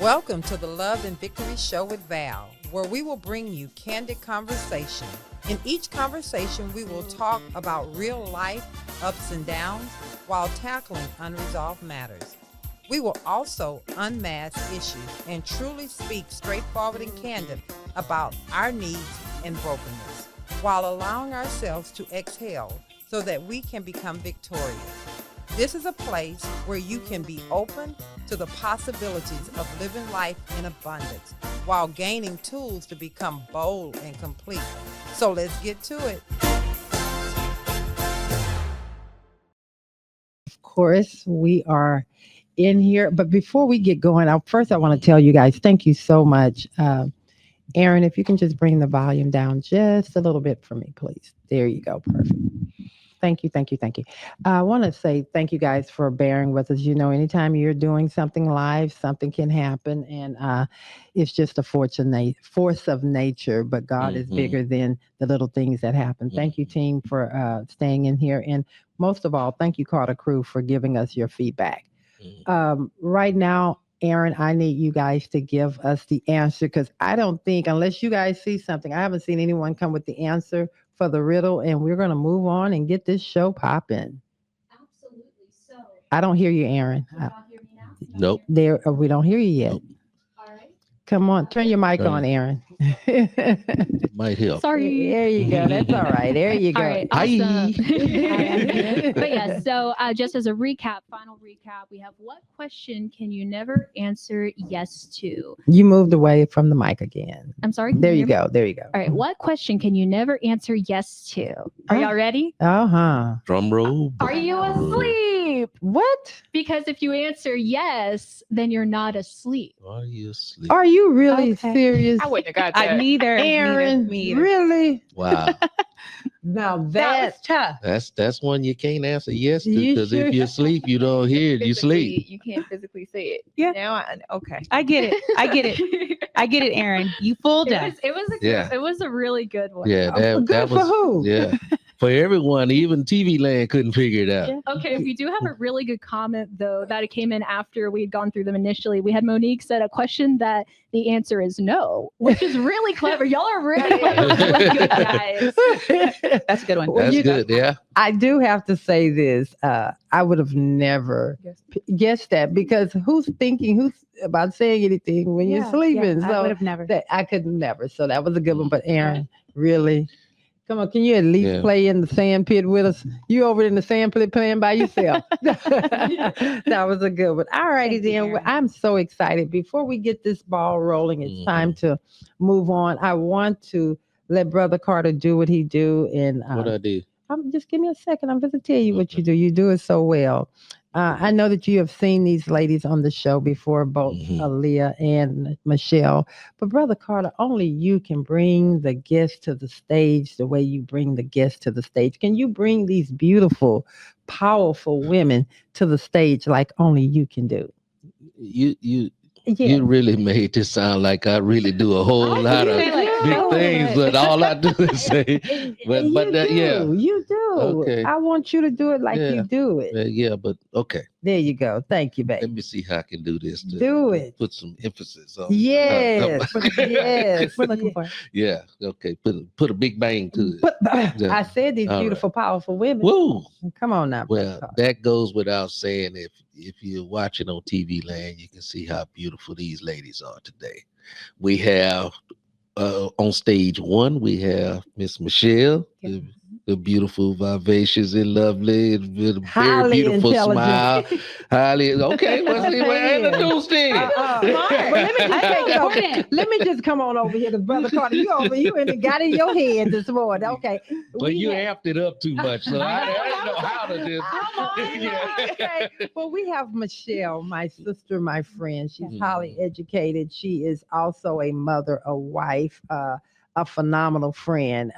Welcome to the Love and Victory Show with Val, where we will bring you candid conversation. In each conversation, we will talk about real life ups and downs while tackling unresolved matters. We will also unmask issues and truly speak straightforward and candid about our needs and brokenness, while allowing ourselves to exhale so that we can become victorious. This is a place where you can be open to the possibilities of living life in abundance while gaining tools to become bold and complete. So let's get to it. Of course, we are in here. But before we get going, first I want to tell you guys, thank you so much. Aaron, if you can just bring the volume down just a little bit for me, please. There you go. Perfect. Thank you. I want to say thank you guys for bearing with us. You know, anytime you're doing something live, something can happen. And it's just a force of nature. But God is bigger than the little things that happen. Thank you, team, for staying in here. And most of all, thank you, Carter Crew, for giving us your feedback. Right now, Aaron, I need you guys to give us the answer, because I don't think, unless you guys see something, I haven't seen anyone come with the answer for the riddle, and we're going to move on and get this show popping. Absolutely. So I don't hear you, Aaron. can you not hear me now? Nope. We don't hear you yet. Nope. All right. Come on, turn your mic on, Aaron. Might help. Sorry. There you go. That's all right. There you go. All right. Hi. Awesome. But yeah, so just as a final recap, we have, what question can you never answer yes to? You moved away from the mic again. I'm sorry. There you go. There you go. All right. What question can you never answer yes to? Are y'all ready? Uh-huh. Drum roll. Are you asleep? What? Because if you answer yes, then you're not asleep. Are you asleep? Are you really Okay. serious? I wouldn't have got that. Neither. Aaron, neither. really? Wow. Now That was that tough. That's one you can't answer yes to, You because sure? if you sleep, you don't hear it. You sleep. You can't physically say it. Yeah. Now, okay. I get it. I get it, Aaron. You fooled us. It was a really good one. Yeah, good that for was who? yeah. For everyone, even TV Land couldn't figure it out. Okay, we do have a really good comment, though, that it came in after we had gone through them initially. We had Monique said a question that the answer is no, which is really clever. Y'all are really good guys. That's a good one. That's you- good, yeah. I do have to say this. I would have never guessed that, because who's about saying anything when you're sleeping? I So would have never. I could never. So that was a good one. But Aaron, really? Come on, can you at least play in the sand pit with us? You over in the sand pit playing by yourself. That was a good one. All righty then. Well, I'm so excited. Before we get this ball rolling, it's time to move on. I want to let Brother Carter do what he do. And What I did. just give me a second. I'm going to tell you what you do. You do it so well. I know that you have seen these ladies on the show before, both Aliyah and Michelle. But Brother Carter, only you can bring the guests to the stage the way you bring the guests to the stage. Can you bring these beautiful, powerful women to the stage like only you can do? You really made this sound like I really do a whole lot of big things, but all I do is say, you do. Okay. I want you to do it like you do it. yeah, but okay. There you go. Thank you, babe. Let me see how I can do this. Do it. Put some emphasis on. Yes. Yes. We're looking for it. Yeah. Okay. Put a big bang to it. But Yeah. I said these All beautiful, powerful women. Woo. Come on now. Brother Well, Carter. that goes without saying. If you're watching on TV Land, you can see how beautiful these ladies are today. We have on stage one, we have Miss Michelle, the beautiful, vivacious, and lovely, with a very Highly beautiful intelligent. smile. Highly okay. Well, see, we're introduced then. Let me just come on over here to Brother Carter. You got in your head this morning. Okay. But you amped it up too much, so I didn't know how to just. Okay. Well, we have Michelle, my sister, my friend. She's highly educated. She is also a mother, a wife, a phenomenal friend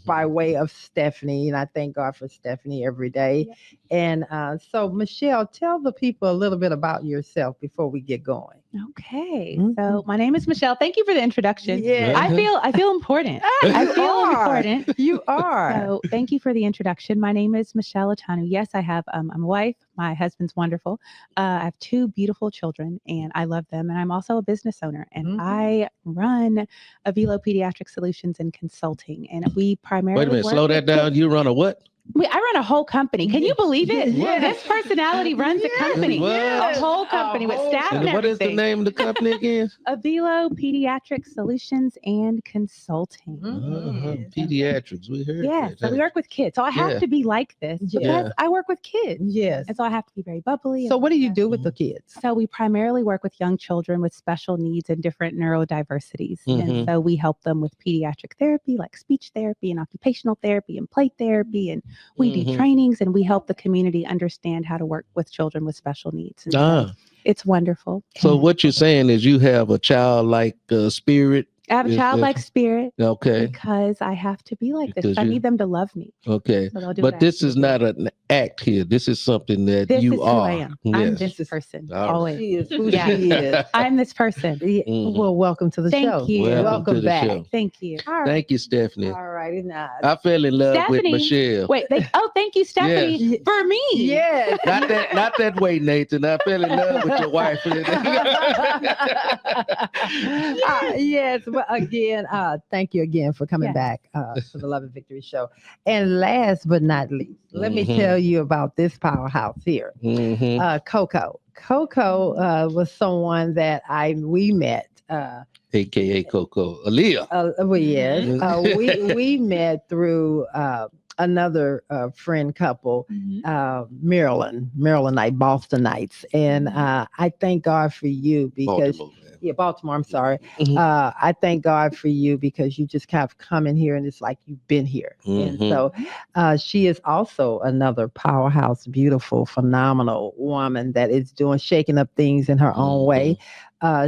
by way of Stephanie. And I thank God for Stephanie every day. And so, Michelle, tell the people a little bit about yourself before we get going. Okay. Mhm. So my name is Michelle. Thank you for the introduction. Yeah. I feel important. I You feel are. important. You are. So thank you for the introduction. My name is Michelle Atanu. Yes, I have. I'm a wife. My husband's wonderful. I have 2 beautiful children, and I love them. And I'm also a business owner, and Mhm. I run Avilo Pediatric Solutions and Consulting. And we primarily Wait a minute, work slow with that down. You run a what? I run a whole company. Can you believe it? Yeah. This personality runs a company, What? a whole company with staff and And what is the everything. name of the company again? Avilo Pediatric Solutions and Consulting. Mhm. Pediatrics. We heard Yes, that. so we work with kids. So I have Yeah. to be like this because Yeah. I work with kids. Yes. And so I have to be very bubbly. So, and what do you like do that. with the kids? So we primarily work with young children with special needs and different neurodiversities. Mhm. And so we help them with pediatric therapy, like speech therapy and occupational therapy and play therapy. And we do Mhm. trainings, and we help the community understand how to work with children with special needs. And so Ah. it's wonderful. So what you're saying is you have a childlike spirit. I have a Is- childlike spirit Okay. because I have to be like this. Because I you- need them to love me. Okay. So they'll do But what I this ask them is to do. not an act here. This is something that This you is are. who I am. I'm Yes. this person. All right. Always. She is who Yeah. she is. I'm this person. Yeah. Mhm. Well, welcome to the Thank show. you. Welcome to the back. show. Thank you. All right. Thank you, Stephanie. All righty now. I fell in love with Stephanie. Michelle. Wait. Thank you, Stephanie, Yes. for me. Yes. Not that way, Nathan. I fell in love with your wife. Yes. Well, again, thank you again for coming Yes. back to the Love and Victory Show. And last but not least, let me Mhm. tell you about this powerhouse here, Mhm. Coco. Coco was someone that we met. AKA Coco. Aliyah. Well, yes, Mhm. we met through another friend couple, Marylandite, Bostonites, and I thank God for you because. Baltimore, man. Yeah, Baltimore. I'm sorry. Mhm. I thank God for you because you just kind of come in here and it's like you've been here. And Mhm. so she is also another powerhouse, beautiful, phenomenal woman that is shaking up things in her own way.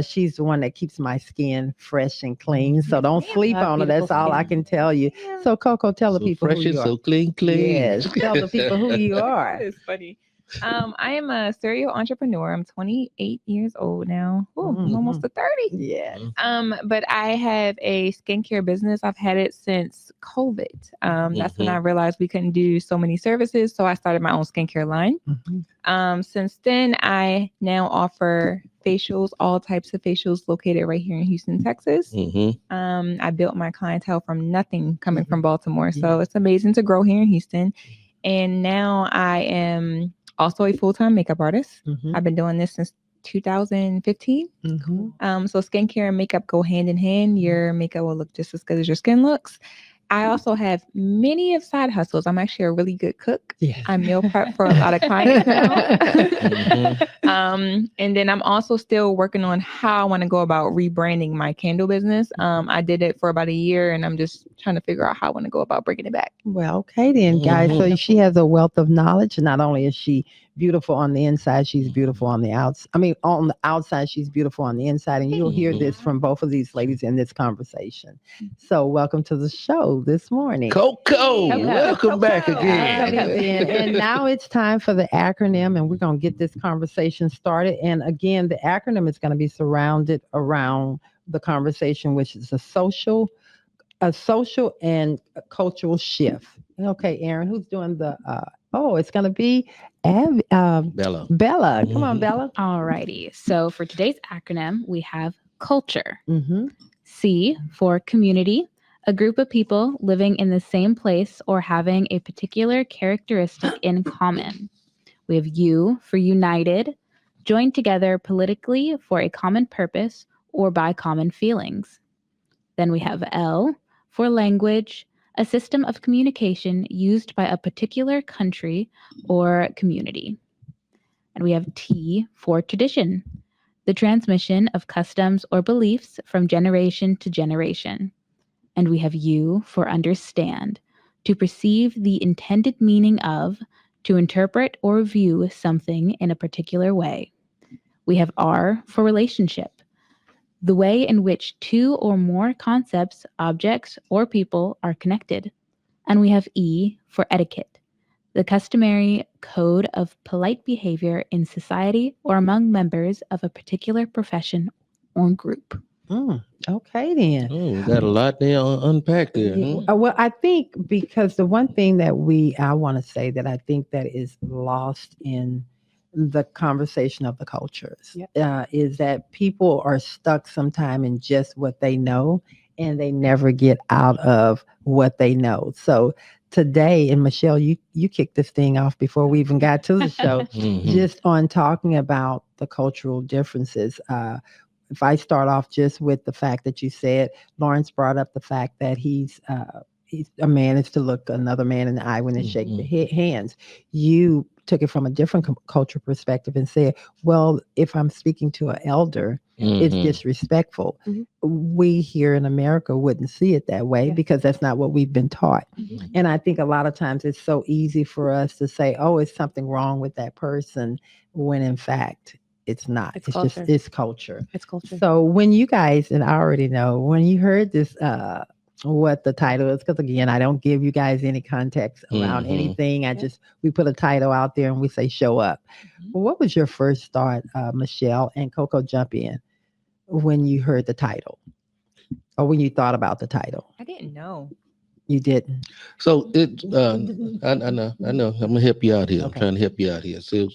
She's the one that keeps my skin fresh and clean. So don't sleep on her. That's all I can tell you. So Coco, tell the So people fresh who and you are. so clean. Yes, tell the people who you are. That is funny. I am a serial entrepreneur. I'm 28 years old now. Ooh, I'm almost to 30. Yes. But I have a skincare business. I've had it since COVID. That's when I realized we couldn't do so many services. So I started my own skincare line. Since then, I now offer facials, all types of facials located right here in Houston, Texas. I built my clientele from nothing coming from Baltimore. So it's amazing to grow here in Houston. And now I am also a full-time makeup artist. I've been doing this since 2015. So skincare and makeup go hand in hand. Your makeup will look just as good as your skin looks. I also have many of side hustles. I'm actually a really good cook. Yes. I meal prep for a lot of clients now. And then I'm also still working on how I want to go about rebranding my candle business. I did it for about a year and I'm just trying to figure out how I want to go about bringing it back. Well, okay then, guys. So she has a wealth of knowledge. Not only is she beautiful on the inside, she's beautiful on the outside. I mean, on the outside, she's beautiful on the inside. And you'll hear this from both of these ladies in this conversation. So welcome to the show this morning. Coco, welcome back again. And now it's time for the acronym, and we're going to get this conversation started. And again, the acronym is going to be surrounded around the conversation, which is a social and a cultural shift. Okay, Aaron, who's doing the it's going to be Bella. Bella. Come on, Bella. Alrighty. So for today's acronym, we have culture. Mm-hmm. C for community, a group of people living in the same place or having a particular characteristic in common. We have U for united, joined together politically for a common purpose or by common feelings. Then we have L for language, a system of communication used by a particular country or community. And we have T for tradition, the transmission of customs or beliefs from generation to generation. And we have U for understand, to perceive the intended meaning of, to interpret or view something in a particular way. We have R for relationship, the way in which two or more concepts, objects, or people are connected. And we have E for etiquette, the customary code of polite behavior in society or among members of a particular profession or group. Okay, then. Oh, we got a lot there unpacked there. Well, I think because the one thing that I want to say that I think that is lost in the conversation of the cultures is that people are stuck sometime in just what they know, and they never get out of what they know. So today, and Michelle, you kicked this thing off before we even got to the show, just on talking about the cultural differences. If I start off just with the fact that you said, Lawrence brought up the fact that he's a man is to look another man in the eye when they shake the hands. You took it from a different culture perspective and said, well, if I'm speaking to an elder, it's disrespectful. We here in America wouldn't see it that way because that's not what we've been taught. And I think a lot of times it's so easy for us to say, oh, it's something wrong with that person, when in fact, it's not. It's culture. just it's culture. It's culture. So when you guys, and I already know, when you heard this, what the title is, because again, I don't give you guys any context around anything. We put a title out there and we say show up. Well, what was your first thought, Michelle, and Coco, jump in, when you heard the title or when you thought about the title? I didn't know. You didn't. So I know. I'm gonna help you out here. Okay. I'm trying to help you out here. So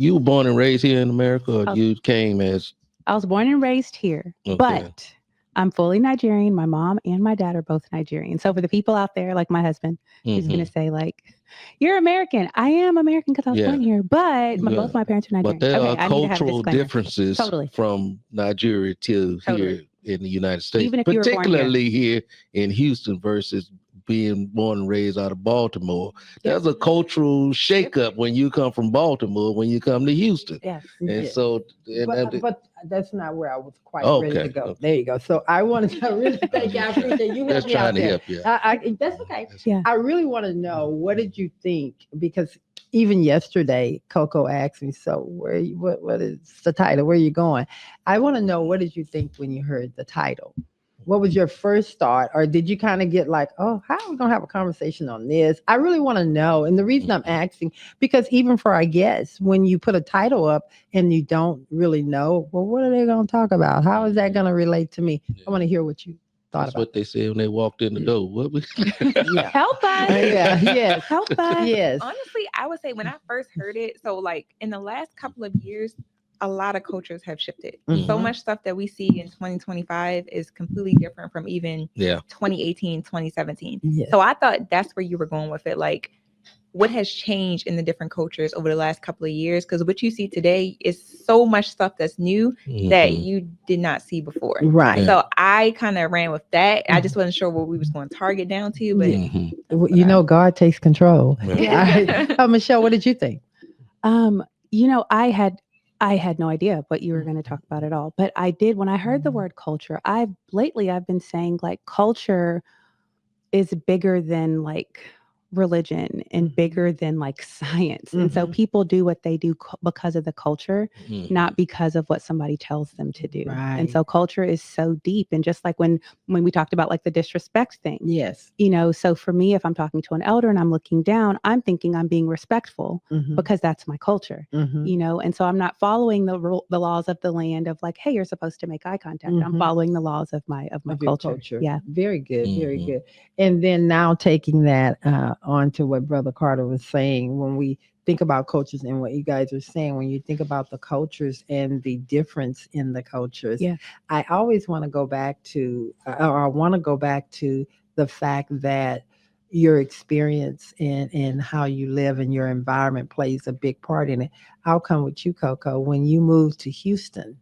you were born and raised here in America, or you came as? I was born and raised here, but I'm fully Nigerian. My mom and my dad are both Nigerian. So for the people out there, like my husband, he's going to say like, you're American. I am American because I was born here, but both my parents are Nigerian. But there are cultural differences from Nigeria to here in the United States, even if particularly here in Houston versus being born and raised out of Baltimore. There's a cultural shakeup when you come from Baltimore, when you come to Houston. Yes. And so, but that's not where I was quite ready to go. Okay. There you go. So I wanted to really thank you. I appreciate you helping me out there. Help you. That's okay. Yeah. I really want to know, what did you think? Because even yesterday, Coco asked me, so what is the title? Where are you going? I want to know, what did you think when you heard the title? What was your first thought? Or did you kind of get like, oh, how are we going to have a conversation on this? I really want to know. And the reason I'm asking, because even for our guests, when you put a title up and you don't really know, well, what are they going to talk about? How is that going to relate to me? I want to hear what you thought That's about. what they said when they walked in the door. What we Help us. Yes. Help us. Yes. Honestly, I would say when I first heard it, so like in the last couple of years, a lot of cultures have shifted. So much stuff that we see in 2025 is completely different from even 2018, 2017. Yes. So I thought that's where you were going with it. Like, what has changed in the different cultures over the last couple of years? Because what you see today is so much stuff that's new that you did not see before. Right. So I kind of ran with that. I just wasn't sure what we was going to target down to, but you know, God takes control. Yeah. Michelle, what did you think? I had no idea what you were going to talk about at all, but I did. When I heard the word culture, I've been saying like culture is bigger than like religion and bigger than like science. And so people do what they do because of the culture, not because of what somebody tells them to do. Right. And so culture is so deep. And just like when we talked about like the disrespect thing. Yes. So for me, if I'm talking to an elder and I'm looking down, I'm thinking I'm being respectful because that's my culture, and so I'm not following the laws of the land of like, hey, you're supposed to make eye contact. I'm following the laws of my culture. Yeah. Very good. Very good. And then now taking that, on to what Brother Carter was saying, when we think about cultures and what you guys are saying, when you think about the cultures and the difference in the cultures, I always want to go back to, the fact that your experience and how you live and your environment plays a big part in it. I'll come with you, Coco. When you moved to Houston,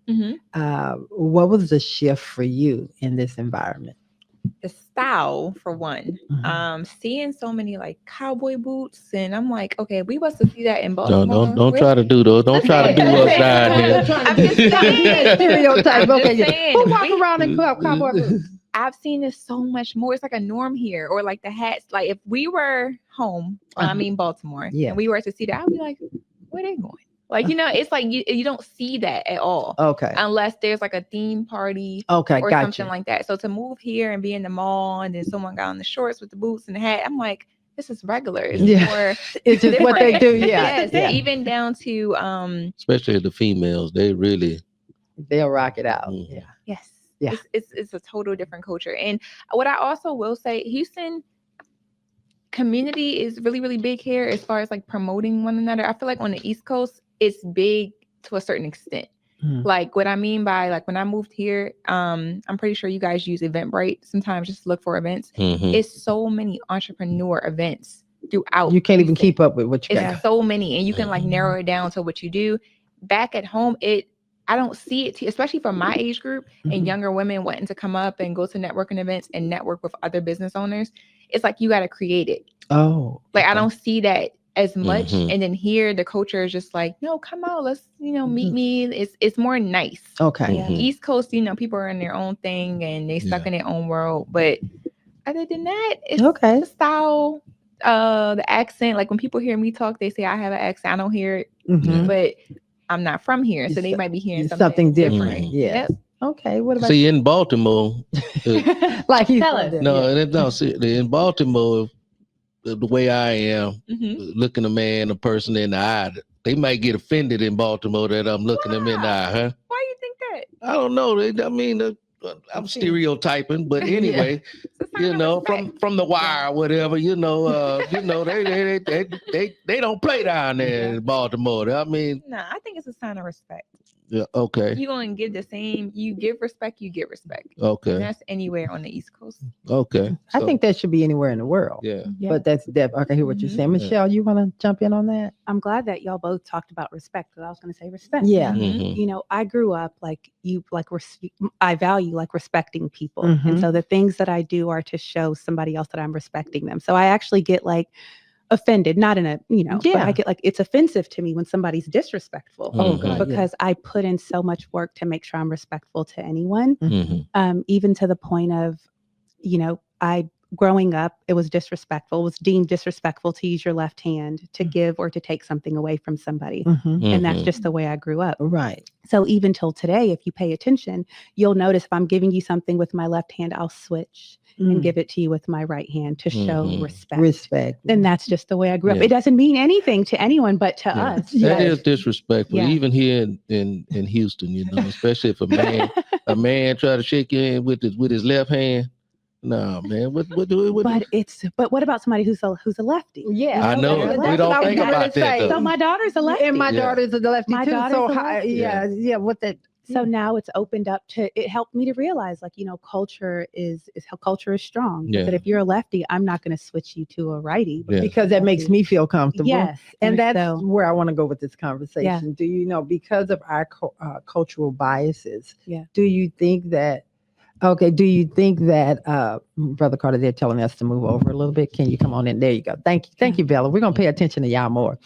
what was the shift for you in this environment? The style, for one. Seeing so many like cowboy boots, and I'm like, okay, we must see that in Baltimore. Don't try to do those. Don't try to do us down here. I'm just saying. Stereotype. Okay, who walk around in cowboy boots? I've seen this so much more. It's like a norm here, or like the hats. Like if we were home, Baltimore, and we were to see that, I'd be like, where they going? Like, it's like you don't see that at all. Okay. Unless there's like a theme party or something like that. So to move here and be in the mall and then someone got on the shorts with the boots and the hat, I'm like, this is regular. It's Yeah. more It's just what they do. Yeah. Yes, Yeah. even down to Especially the females, they really. They'll rock it out. Mhm. Yeah. yes. Yeah. It's a total different culture. And what I also will say, Houston community is really, really big here as far as like promoting one another. I feel like on the East Coast, it's big to a certain extent. Like what I mean by like when I moved here, I'm pretty sure you guys use Eventbrite sometimes just to look for events. It's so many entrepreneur events throughout. You can't even Houston. keep up with what you It's got. so many, and you can like narrow it down to what you do. Back at home, I don't see it, especially for my age group and younger women wanting to come up and go to networking events and network with other business owners. It's like you got to create it. Oh, Like okay. I don't see that as much. And then here the culture is just like, no, come out, let's meet me. It's more nice. Okay. East Coast, people are in their own thing and they stuck in their own world. But other than that, it's Okay. the style, the accent. Like when people hear me talk, they say I have an accent. I don't hear it, but I'm not from here, so they might be hearing something different. Yes. Okay. What about See, in Baltimore, like you Tell said us. that, see, in Baltimore, the way I am, looking a man, a person in the eye, they might get offended in Baltimore that I'm looking them in the eye, huh? Why do you think that? I don't know. I'm stereotyping, but anyway, from the wire, or whatever, they don't play down there in Baltimore. I mean, I think it's a sign of respect. yeah, okay, You gonna give the same. You give respect, you get respect. okay, And that's anywhere on the East Coast. okay. I think that should be anywhere in the world. Yeah. But that's I can hear what you're saying. Michelle, you want to jump in on that? I'm glad that y'all both talked about respect, because I was going to say respect. Yeah. I grew up I value like respecting people. Mhm. And so the things that I do are to show somebody else that I'm respecting them. So I actually get like offended, not in a, but I get like, it's offensive to me when somebody's disrespectful. Oh, God, because I put in so much work to make sure I'm respectful to anyone. Mm-hmm. Even to the point of, growing up, it was disrespectful. It was deemed disrespectful to use your left hand to give or to take something away from somebody. And that's just the way I grew up. Right. So even till today, if you pay attention, you'll notice if I'm giving you something with my left hand, I'll switch and give it to you with my right hand to show respect. Respect. And that's just the way I grew up. Yeah. It doesn't mean anything to anyone but to us. That is disrespectful, Yeah. even here in Houston, especially if a man try to shake your hand with his left hand. No, man. What But what about somebody who's a lefty? Yeah. I know. That's We what don't I was think gonna about that, say. though. So my daughter's a lefty. And my daughter's a lefty My too. daughter's So a lefty. yeah. What that? So now it's opened up to, it helped me to realize culture is how culture is strong. Yeah. But if you're a lefty, I'm not going to switch you to a righty. Yeah. Because that makes me feel comfortable. Yes. And that's so, where I want to go with this conversation. Do you know, because of our cultural biases, do you think that, Brother Carter, they're telling us to move over a little bit. Can you come on in? There you go. Thank you, Bella. We're going to pay attention to y'all more.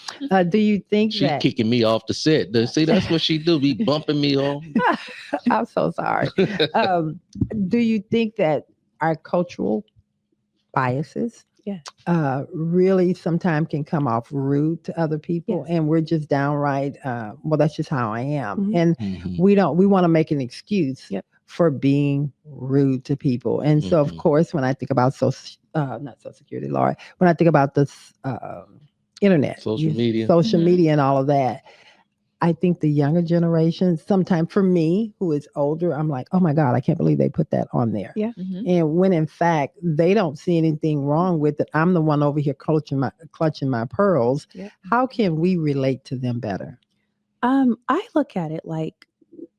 Do you think She's kicking me off the set? See, that's what she do. Be bumping me off. I'm so sorry. Do you think that our cultural biases really sometimes can come off rude to other people, and we're just downright, well, that's just how I am. And we want to make an excuse for being rude to people. And so, of course, when I think about not Social Security, Laura, when I think about this internet, social media and all of that, I think the younger generation, sometimes for me, who is older, I'm like, oh my God, I can't believe they put that on there. Yeah. And when in fact, they don't see anything wrong with it. I'm the one over here clutching my pearls. Yeah. How can we relate to them better? I look at it like,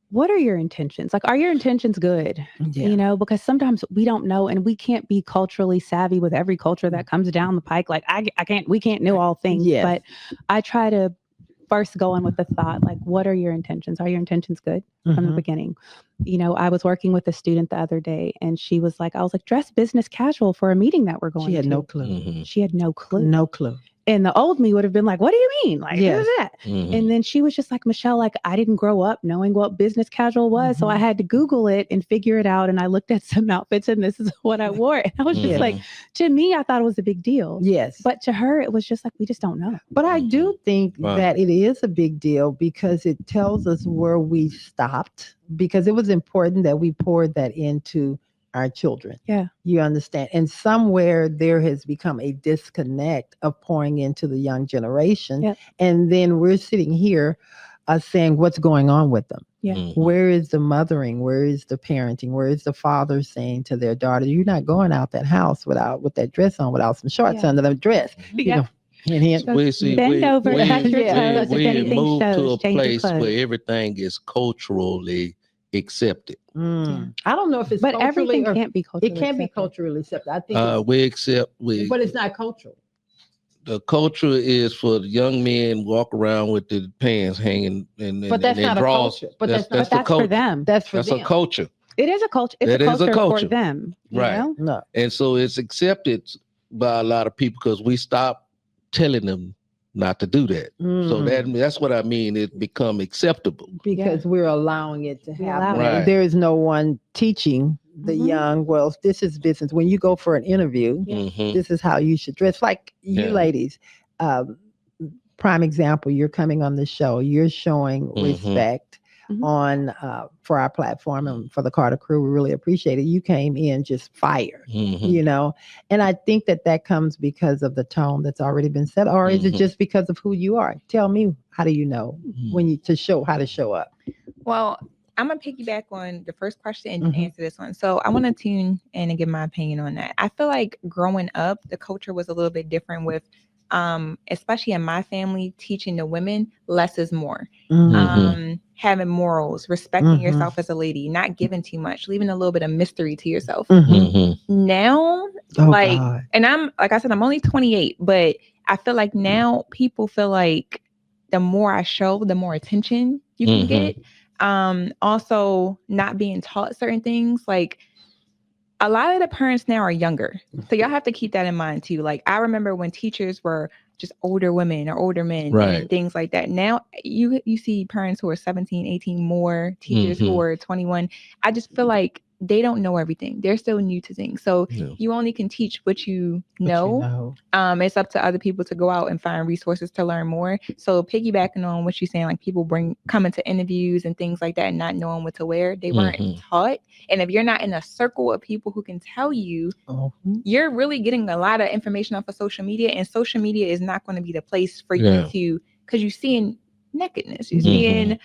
what are your intentions? Like, are your intentions good? Yeah. Because sometimes we don't know, and we can't be culturally savvy with every culture that comes down the pike. Like we can't know all things, but I try to first go in with the thought, like, what are your intentions? Are your intentions good from the beginning? I was working with a student the other day, and I was like, dress business casual for a meeting that we're going to. She had no clue. She had no clue. No clue. And the old me would have been like, what do you mean? Like, Yes. that? And then she was just like, Michelle, like, I didn't grow up knowing what business casual was. So I had to Google it and figure it out. And I looked at some outfits, and this is what I wore. And I was just like, to me, I thought it was a big deal. Yes. But to her, it was just like, we just don't know. But I do think that it is a big deal, because it tells us where we stopped, because it was important that we poured that into our children. Yeah. You understand? And somewhere there has become a disconnect of pouring into the young generation. Yep. And then we're sitting here saying what's going on with them. Yeah. Where is the mothering? Where is the parenting? Where is the father saying to their daughter, you're not going out that house with that dress on, without some shorts under the dress. You Yeah. know, and he, Bend over, touch your toes. If we anything moved to shows, a change your place clothes. where everything is culturally accepted. I don't know if it's But culturally everything or can't be culturally it can be accepted. culturally accepted. I think We but it's not cultural. the culture is for the young men walk around with the pants hanging and But that's not a draws. culture. But that's that's not the That's culture. for them. That's for That's them. a culture, It is a culture. It's That a is a culture, culture. for them. You right? know? No. And so it's accepted by a lot of people because we stop telling them not to do that. So that's what I mean. It become acceptable. Because we're allowing it to We happen. allow it. Right. There is no one teaching the Mhm. young, well, this is business. When you go for an interview, Mhm. this is how you should dress. Like you Yeah. ladies, prime example, you're coming on the show, you're showing respect Mhm. on for our platform and for the Carter crew. We really appreciate it. You came in just fire, you know, and I think that comes because of the tone that's already been set, or is it just because of who you are? Tell me, how do you know when you how to show up? Well, I'm gonna piggyback on the first question and answer this one. So I want to tune in and give my opinion on that. I feel like growing up, the culture was a little bit different with, especially in my family, teaching the women less is more. Having morals, respecting yourself as a lady, not giving too much, leaving a little bit of mystery to yourself. Now, God. and I'm like I said, I'm only 28, but I feel like now people feel like the more I show, the more attention you can get. Also not being taught certain things. Like a lot of the parents now are younger. So y'all have to keep that in mind too. Like I remember when teachers were just older women or older men and things like that. Now you see parents who are 17, 18, more teachers who are 21. I just feel like they don't know everything. They're still new to things. So you only can teach what you know. It's up to other people to go out and find resources to learn more. So piggybacking on what you're saying, like people come into interviews and things like that and not knowing what to wear. They weren't taught. And if you're not in a circle of people who can tell you, you're really getting a lot of information off of social media, and social media is not going to be the place for you to, because you're seeing nakedness, you're seeing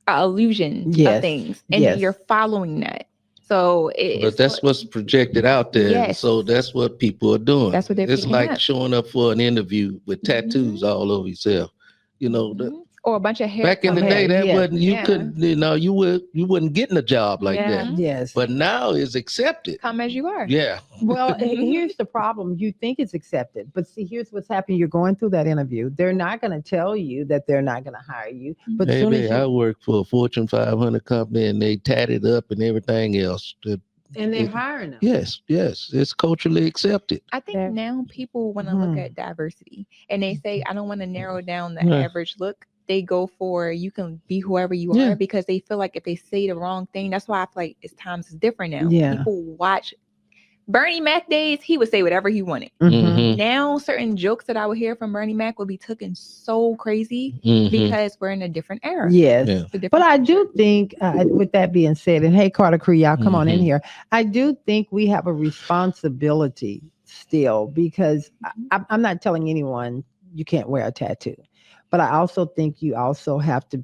illusion of things, and then you're following that. So but that's what's projected out there. So that's what people are doing. That's what they're It's like up. showing up for an interview with tattoos all over yourself. You know, or a bunch of hair. back in the day, that wasn't, you couldn't, you wouldn't getting a job like that. Yes. But now it's accepted. Come as you are. Yeah. Well, here's the problem. You think it's accepted, but see, here's what's happening. You're going through that interview. They're not going to tell you that they're not going to hire you. But soon as I worked for a Fortune 500 company, and they tatted up and everything else. And they're hiring them. Yes, it's culturally accepted. I think now people want to look at diversity, and they say, I don't want to narrow down the average look. They go for, you can be whoever you are, because they feel like if they say the wrong thing, that's why I feel like it's times is different now. Yeah. People watch Bernie Mac days, he would say whatever he wanted. Now, certain jokes that I would hear from Bernie Mac would be taken so crazy because we're in a different era. Yes. But I do think, with that being said, and hey, Carter Crew, y'all come on in here. I do think we have a responsibility still, because I'm not telling anyone you can't wear a tattoo. But I also think you also have to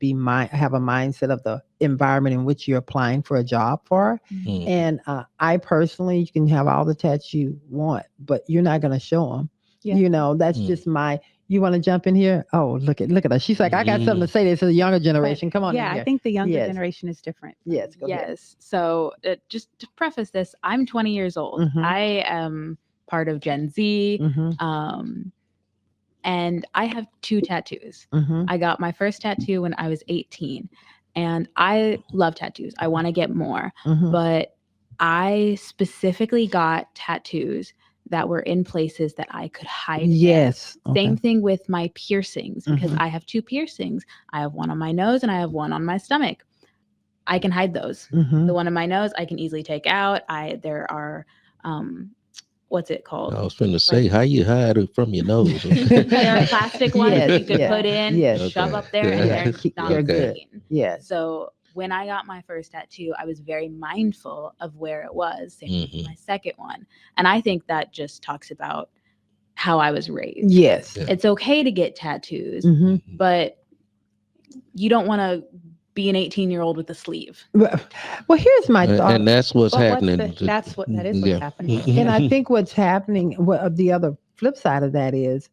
have a mindset of the environment in which you're applying for a job for. And I personally, you can have all the tats you want, but you're not going to show them. Yeah. You know, that's just you want to jump in here? Oh, look at us. She's like, I got something to say. This is a younger generation. Come on in here. I think the younger generation is different. Yes. Go ahead. So just to preface this, I'm 20 years old. I am part of Gen Z. And I have 2 tattoos. I got my first tattoo when I was 18, and I love tattoos. I want to get more, but I specifically got tattoos that were in places that I could hide. Yes. Same thing with my piercings, because I have 2 piercings. I have one on my nose and I have one on my stomach. I can hide those. The one on my nose, I can easily take out. There are, what's it called? I was going to say, how you hide it from your nose? There are plastic ones you could put in, shove up there, and they're not good. clean. Yes. So when I got my first tattoo, I was very mindful of where it was. Same thing with my second one. And I think that just talks about how I was raised. Yes. Yeah. It's okay to get tattoos, Mhm. but you don't want to be an 18-year-old with a sleeve. Well, here's my thought. And that's what's But happening. that is what's Yeah. happening. And I think what's happening, the other flip side of that is,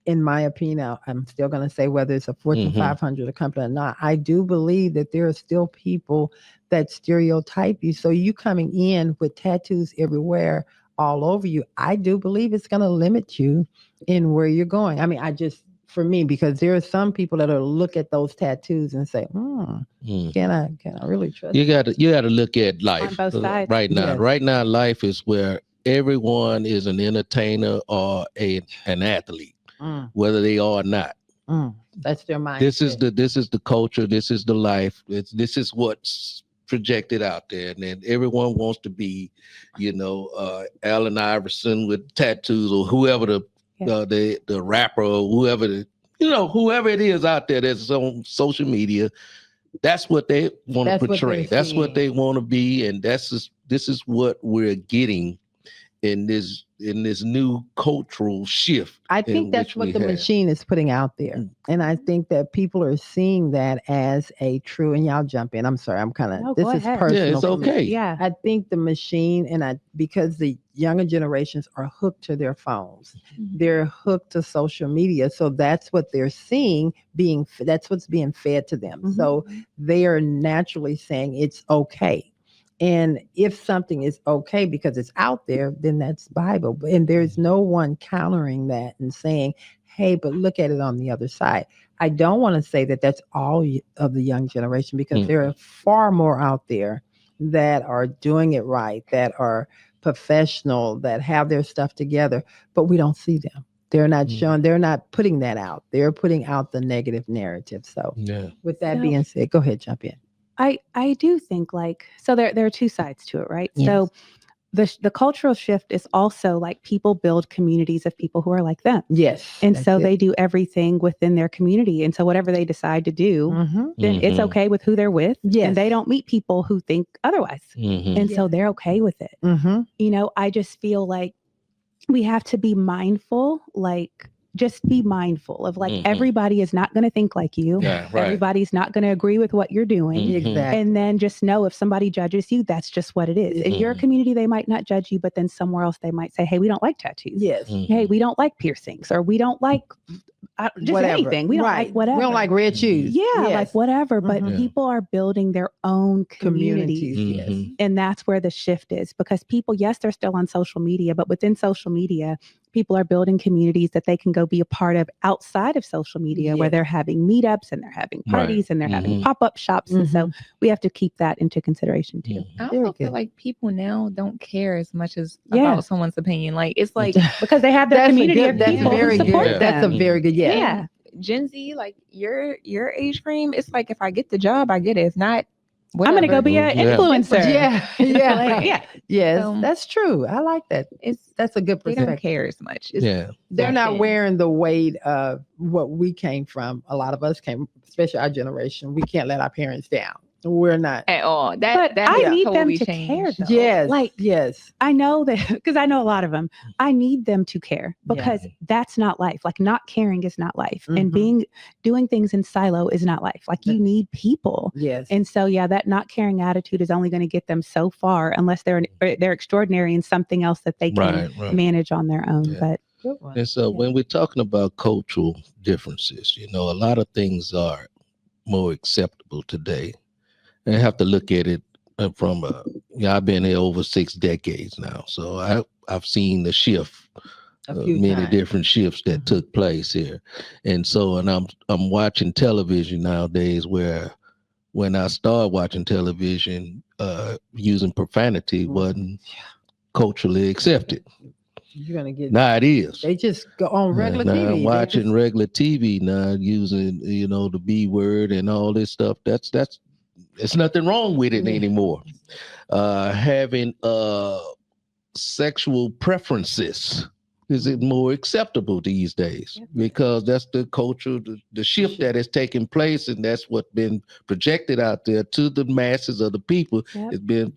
in my opinion, I'm still going to say whether it's a Fortune 500 company or not, I do believe that there are still people that stereotype you. So you coming in with tattoos everywhere, all over you, I do believe it's going to limit you in where you're going. I mean, for me, because there are some people that will look at those tattoos and say, can I really trust you got to look at life both sides. right now. Yes. Right now, life is where everyone is an entertainer or an athlete, whether they are or not. That's their mindset. This is the culture. This is the life. This is what's projected out there, and then everyone wants to be, Allen Iverson with tattoos, or whoever the rapper, or whoever whoever it is out there that's on social media. That's what they want to portray. That's what they want to be, and this is what we're getting in this new cultural shift. I think that's what the machine is putting out there. And I think that people are seeing that as a true, and y'all jump in. I'm sorry. I'm kind of, this is personal. Yeah, it's okay. Yeah. I think the machine, because the younger generations are hooked to their phones, they're hooked to social media. So that's what they're seeing that's what's being fed to them. So they are naturally saying it's okay. And if something is okay because it's out there, then that's Bible. And there's no one countering that and saying, hey, but look at it on the other side. I don't want to say that that's all of the young generation, because there are far more out there that are doing it right, that are professional, that have their stuff together, but we don't see them. They're not showing, they're not putting that out. They're putting out the negative narrative. So with that being said, go ahead, jump in. I do think so there are two sides to it, right? Yes. So the cultural shift is also people build communities of people who are like them. Yes. And so they do everything within their community. And so whatever they decide to do, then it's okay with who they're with. Yes. And they don't meet people who think otherwise. And so they're okay with it. I just feel like we have to be mindful, just be mindful of everybody is not going to think like you. Yeah, right. Everybody's not going to agree with what you're doing. Exactly. And then just know if somebody judges you, that's just what it is. In your community, they might not judge you, but then somewhere else they might say, hey, we don't like tattoos. Yes. Hey, we don't like piercings, or we don't like just whatever. Anything. We don't like whatever. We don't like red shoes. Yeah, whatever. But people are building their own communities. Yes. And that's where the shift is, because people, yes, they're still on social media, but within social media, people are building communities that they can go be a part of outside of social media, where they're having meetups and they're having parties and they're having pop-up shops. And so we have to keep that into consideration too. I also feel like people now don't care as much as about someone's opinion. It's because they have their community of that's people very who support good. them. That's a very good, yeah. Gen Z, your age frame, it's if I get the job, I get it. If not, whatever. I'm going to go be an influencer. Yes, that's true. I like that. That's a good perspective. They don't care as much. They're not wearing the weight of what we came from. A lot of us came, especially our generation. We can't let our parents down. We're not at all. But I need them to care, though. Yes, yes. I know that, because I know a lot of them. I need them to care, because that's not life. Not caring is not life, and doing things in silo is not life. You need people. Yes. And so that not caring attitude is only going to get them so far, unless they're extraordinary in something else that they can manage on their own. Yeah. But and so when we're talking about cultural differences, a lot of things are more acceptable today. And I have to look at it from I've been here over 6 decades now, so I've seen the shift, many different shifts that took place here, and I'm watching television nowadays, where when I started watching television, using profanity wasn't culturally accepted. You're gonna get now it is. They just go on regular TV. I'm watching regular TV now, using the B word and all this stuff. There's nothing wrong with it anymore. Having sexual preferences is it more acceptable these days? Because that's the culture, the shift that has taken place, and that's what's been projected out there to the masses of the people. Yep.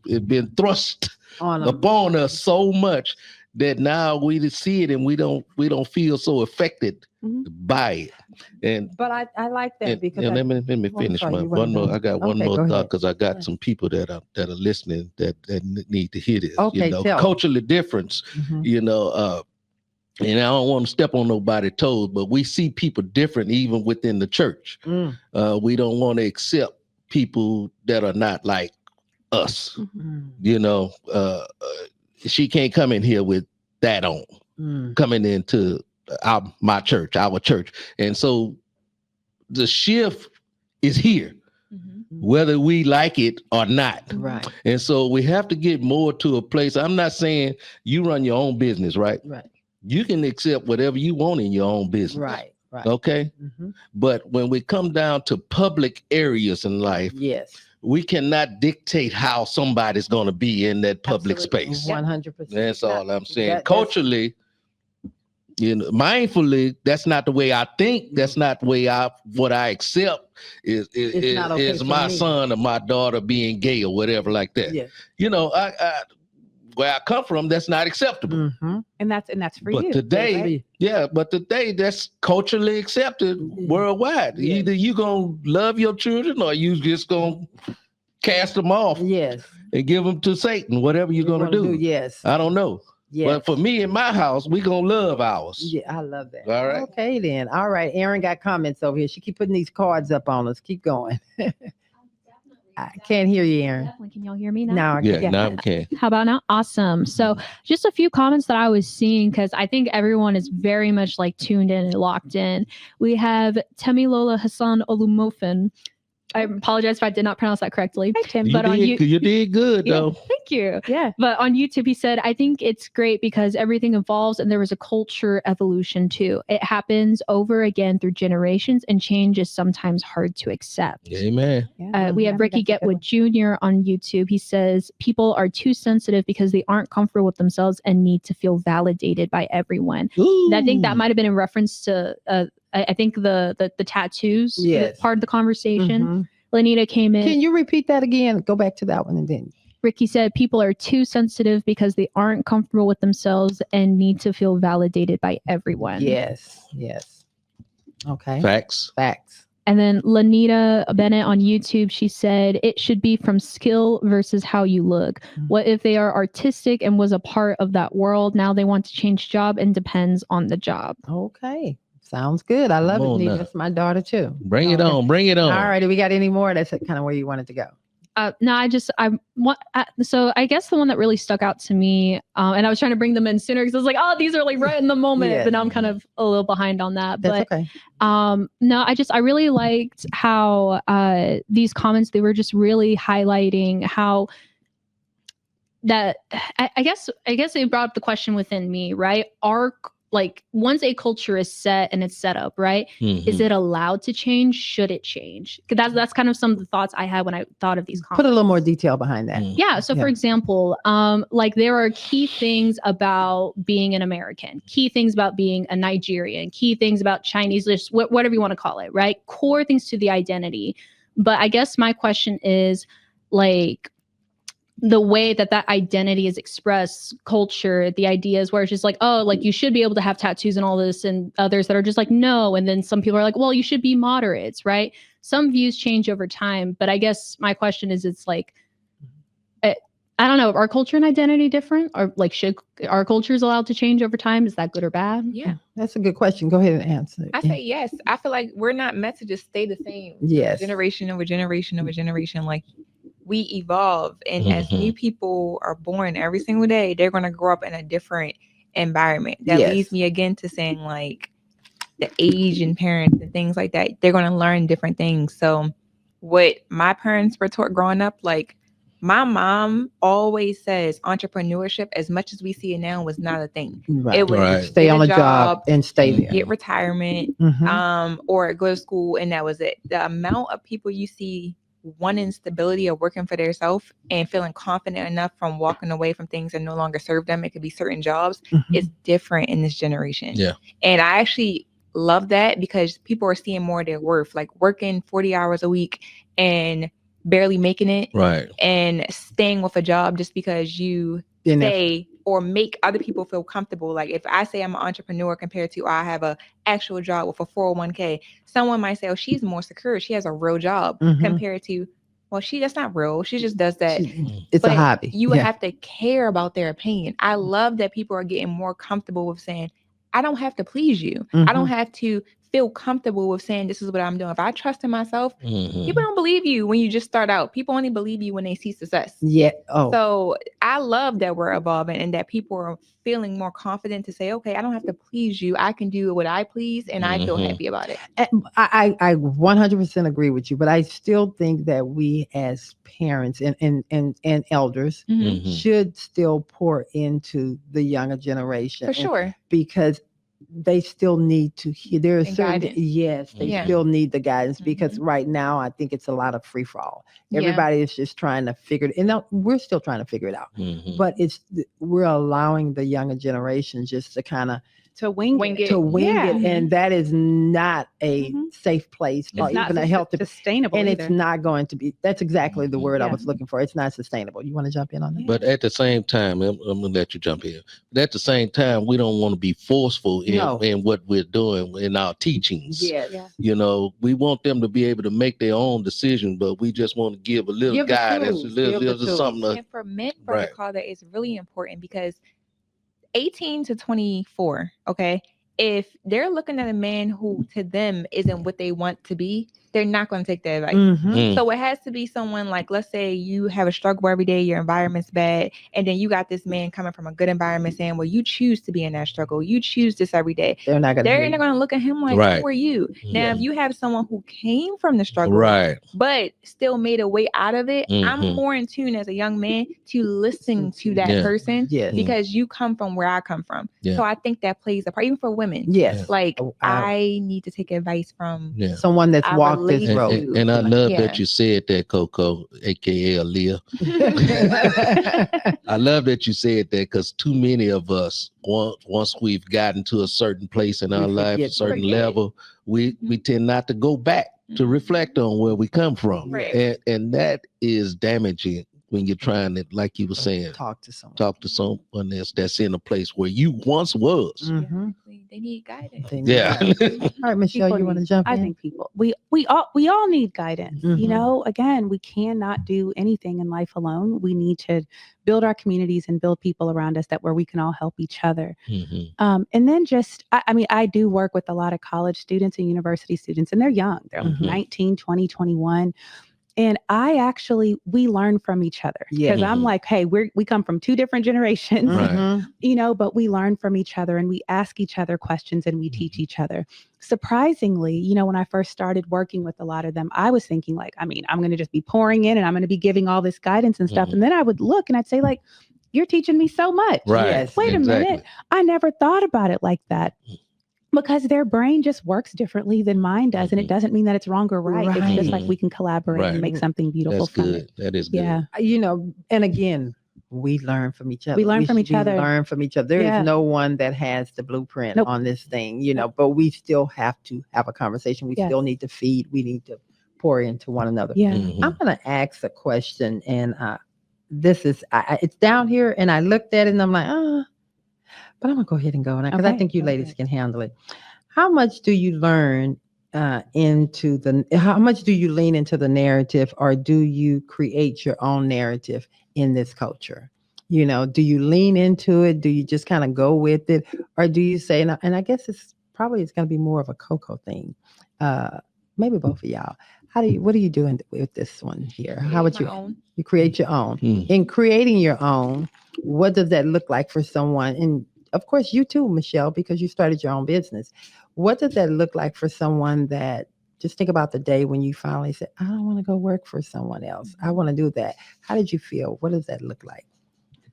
It's been thrust On 'em. upon us so much that now we just see it and we don't feel so affected by it. And But I like that because let me I'm finish sorry, my you wanna one more. go? I got one Okay, more go thought ahead. because I got ahead. some people that are listening that need to hear this. Okay, tell 'em. Culturally difference. Mhm. And I don't want to step on nobody's toes, but we see people different even within the church. Mm. We don't want to accept people that are not like us. Mm. She can't come in here with that on. Coming into our church. And so the shift is here, whether we like it or not. Right. And so we have to get more to a place. I'm not saying you run your own business, right? Right. You can accept whatever you want in your own business. Right. Right. Okay. Mhm. But when we come down to public areas in life, Yes. we cannot dictate how somebody's going to be in that public Absolutely. space. 100%. That's all I'm saying. That's- Culturally, mindfully, that's not the way I think. That's not the way what I accept is not okay is for my me. son or my daughter being gay or whatever like that. Yeah. I where I come from, that's not acceptable. Mhm. And that's for But you. today, right? but today that's culturally accepted worldwide. Yeah. Either you gonna love your children or you just gonna cast them off Yes. and give them to Satan, whatever you're gonna do. Yes. I don't know. Yes. But for me in my house, we gonna love ours. Yeah, I love that. All right. Okay, then. All right. Erin got comments over here. She keep putting these cards up on us. Keep going. I can't hear you, Erin. Definitely. Can y'all hear me now? Now I can. Yeah, now we can. How about now? Awesome. So just a few comments that I was seeing, because I think everyone is very much like tuned in and locked in. We have Temilola Hassan Olumofin. I apologize if I did not pronounce that correctly. Hi, Tim. But You did good though. Thank you. Yeah. But on YouTube, he said, I think it's great because everything evolves and there was a culture evolution too. It happens over again through generations and change is sometimes hard to accept. Amen. We have Ricky Getwood Jr. on YouTube. He says, people are too sensitive because they aren't comfortable with themselves and need to feel validated by everyone. Ooh. And I think that might have been in reference to, I think the tattoos Yes. part of the conversation. Mhm. Lanita came in. Can you repeat that again? Go back to that one and then. Ricky said people are too sensitive because they aren't comfortable with themselves and need to feel validated by everyone. Yes. Yes. Okay. Facts. And then Lanita Bennett on YouTube, she said it should be from skill versus how you look. Mhm. What if they are artistic and was a part of that world? Now they want to change job and depends on the job. Okay. Sounds good. I love Come it, on Nita. now. That's my daughter too. Bring it Okay. on. Bring it on. All right. Do we got any more? That's kind of where you wanted to go. No, so I guess the one that really stuck out to me, and I was trying to bring them in sooner because I was like, oh, these are like right in the moment, Yeah. but now I'm kind of a little behind on that. That's But okay. no, I really liked how these comments, they were just really highlighting how that I guess it brought up the question within me, right? Like once a culture is set and it's set up, right? Mhm. Is it allowed to change? Should it change? Because that's kind of some of the thoughts I had when I thought of these comments. Put a little more detail behind that. Mm. Yeah. So for Yeah. example, like there are key things about being an American, key things about being a Nigerian, key things about Chinese, just whatever you want to call it, right? Core things to the identity. But I guess my question is like the way that identity is expressed, culture, the ideas where it's just like, oh, like you should be able to have tattoos and all this, and others that are just like, no. And then some people are like, well, you should be moderates, right? Some views change over time. But I guess my question is, it's like, I don't know, are culture and identity different? Or like, should our cultures allowed to change over time? Is that good or bad? Yeah. That's a good question. Go ahead and answer it. I say yes. I feel like we're not meant to just stay the same. Yes. Generation over generation over generation. Like we evolve. And as new people are born every single day, they're going to grow up in a different environment. That Yes. leads me again to saying like the Asian parents and things like that. They're going to learn different things. So what my parents were taught growing up, like my mom always says entrepreneurship, as much as we see it now, was not a thing. Right. It was Right. Stay get on a the job and stay there. get retirement, Mhm. or go to school, and that was it. The amount of people you see wanting stability or working for themselves and feeling confident enough from walking away from things that no longer serve them. It could be certain jobs. It's different in this generation. Yeah. And I actually love that because people are seeing more of their worth, like working 40 hours a week and barely making it, Right. and staying with a job just because you say or make other people feel comfortable. Like if I say I'm an entrepreneur compared to I have a actual job with a 401k, someone might say, oh, she's more secure. She has a real job compared to, well, that's not real. She just does that. It's But a hobby. You have to care about their opinion. I love that people are getting more comfortable with saying, I don't have to please you. I don't have to feel comfortable with saying this is what I'm doing. If I trust in myself, people don't believe you when you just start out. People only believe you when they see success. Yeah. Oh. So I love that we're evolving and that people are feeling more confident to say, okay, I don't have to please you. I can do what I please and I feel happy about it. I 100% agree with you, but I still think that we as parents and elders should still pour into the younger generation. For sure. Because they still need to hear. There are certain guidance. Yes, they still need the guidance because right now I think it's a lot of free for all. Everybody is just trying to figure it, and we're still trying to figure it out. But we're allowing the younger generation just to kind of wing it, and that is not a safe place or it's even a healthy, sustainable, and either. It's not going to be. That's exactly the word I was looking for. It's not sustainable. You want to jump in on that? But at the same time, I'm gonna let you jump in. But at the same time, we don't want to be forceful in what we're doing in our teachings. Yes. You know, we want them to be able to make their own decision, but we just want to give a little guidance, a little something. And for men, Brother Calder, it's really important because 18 to 24, okay, if they're looking at a man who to them isn't what they want to be, they're not going to take that advice. So it has to be someone like, let's say you have a struggle every day, your environment's bad, and then you got this man coming from a good environment saying, well, you choose to be in that struggle, you choose this every day. They're not going to look at him like, who are you? Now, if you have someone who came from the struggle, but still made a way out of it, I'm more in tune as a young man to listen to that person because you come from where I come from. So I think that plays a part, even for women. Like I need to take advice from someone that's walked this road. And I love that you said that, Coco, aka Aliyah. I love that you said that because too many of us, once we've gotten to a certain place in our life, a certain level, we tend not to go back to reflect on where we come from. And that is damaging when you're trying to, like you were saying, talk to someone that's in a place where you once was. They need guidance. All right, Michelle, you want to jump in? I think we all need guidance. You know, again, we cannot do anything in life alone. We need to build our communities and build people around us where we can all help each other. And then I do work with a lot of college students and university students, and they're young. They're 19, 20, 21. And we learn from each other because I'm like, hey, we come from two different generations, you know, but we learn from each other and we ask each other questions and we teach each other. Surprisingly, you know, when I first started working with a lot of them, I was thinking like, I'm going to just be pouring in and I'm going to be giving all this guidance and stuff. And then I would look and I'd say like, you're teaching me so much. Wait a minute. I never thought about it like that. Because their brain just works differently than mine does. And it doesn't mean that it's wrong or right. It's just like we can collaborate and make something beautiful from it. That is good. Yeah. You know, and again, we learn from each other. We learn from each other. There is no one that has the blueprint on this thing, you know, but we still have to have a conversation. We still need to feed. We need to pour into one another. I'm going to ask a question, and this is, it's down here, and I looked at it and I'm like, but I'm going to go ahead and go because I think you ladies can handle it. How much do you learn how much do you lean into the narrative, or do you create your own narrative in this culture? You know, do you lean into it? Do you just kind of go with it? Or do you say, and I guess it's going to be more of a Coco thing. Maybe both of y'all. What are you doing with this one here? How would you create your own? In creating your own, what does that look like for someone? And of course, you too, Michelle, because you started your own business. What does that look like for someone that just think about the day when you finally said, I don't want to go work for someone else. I want to do that. How did you feel? What does that look like?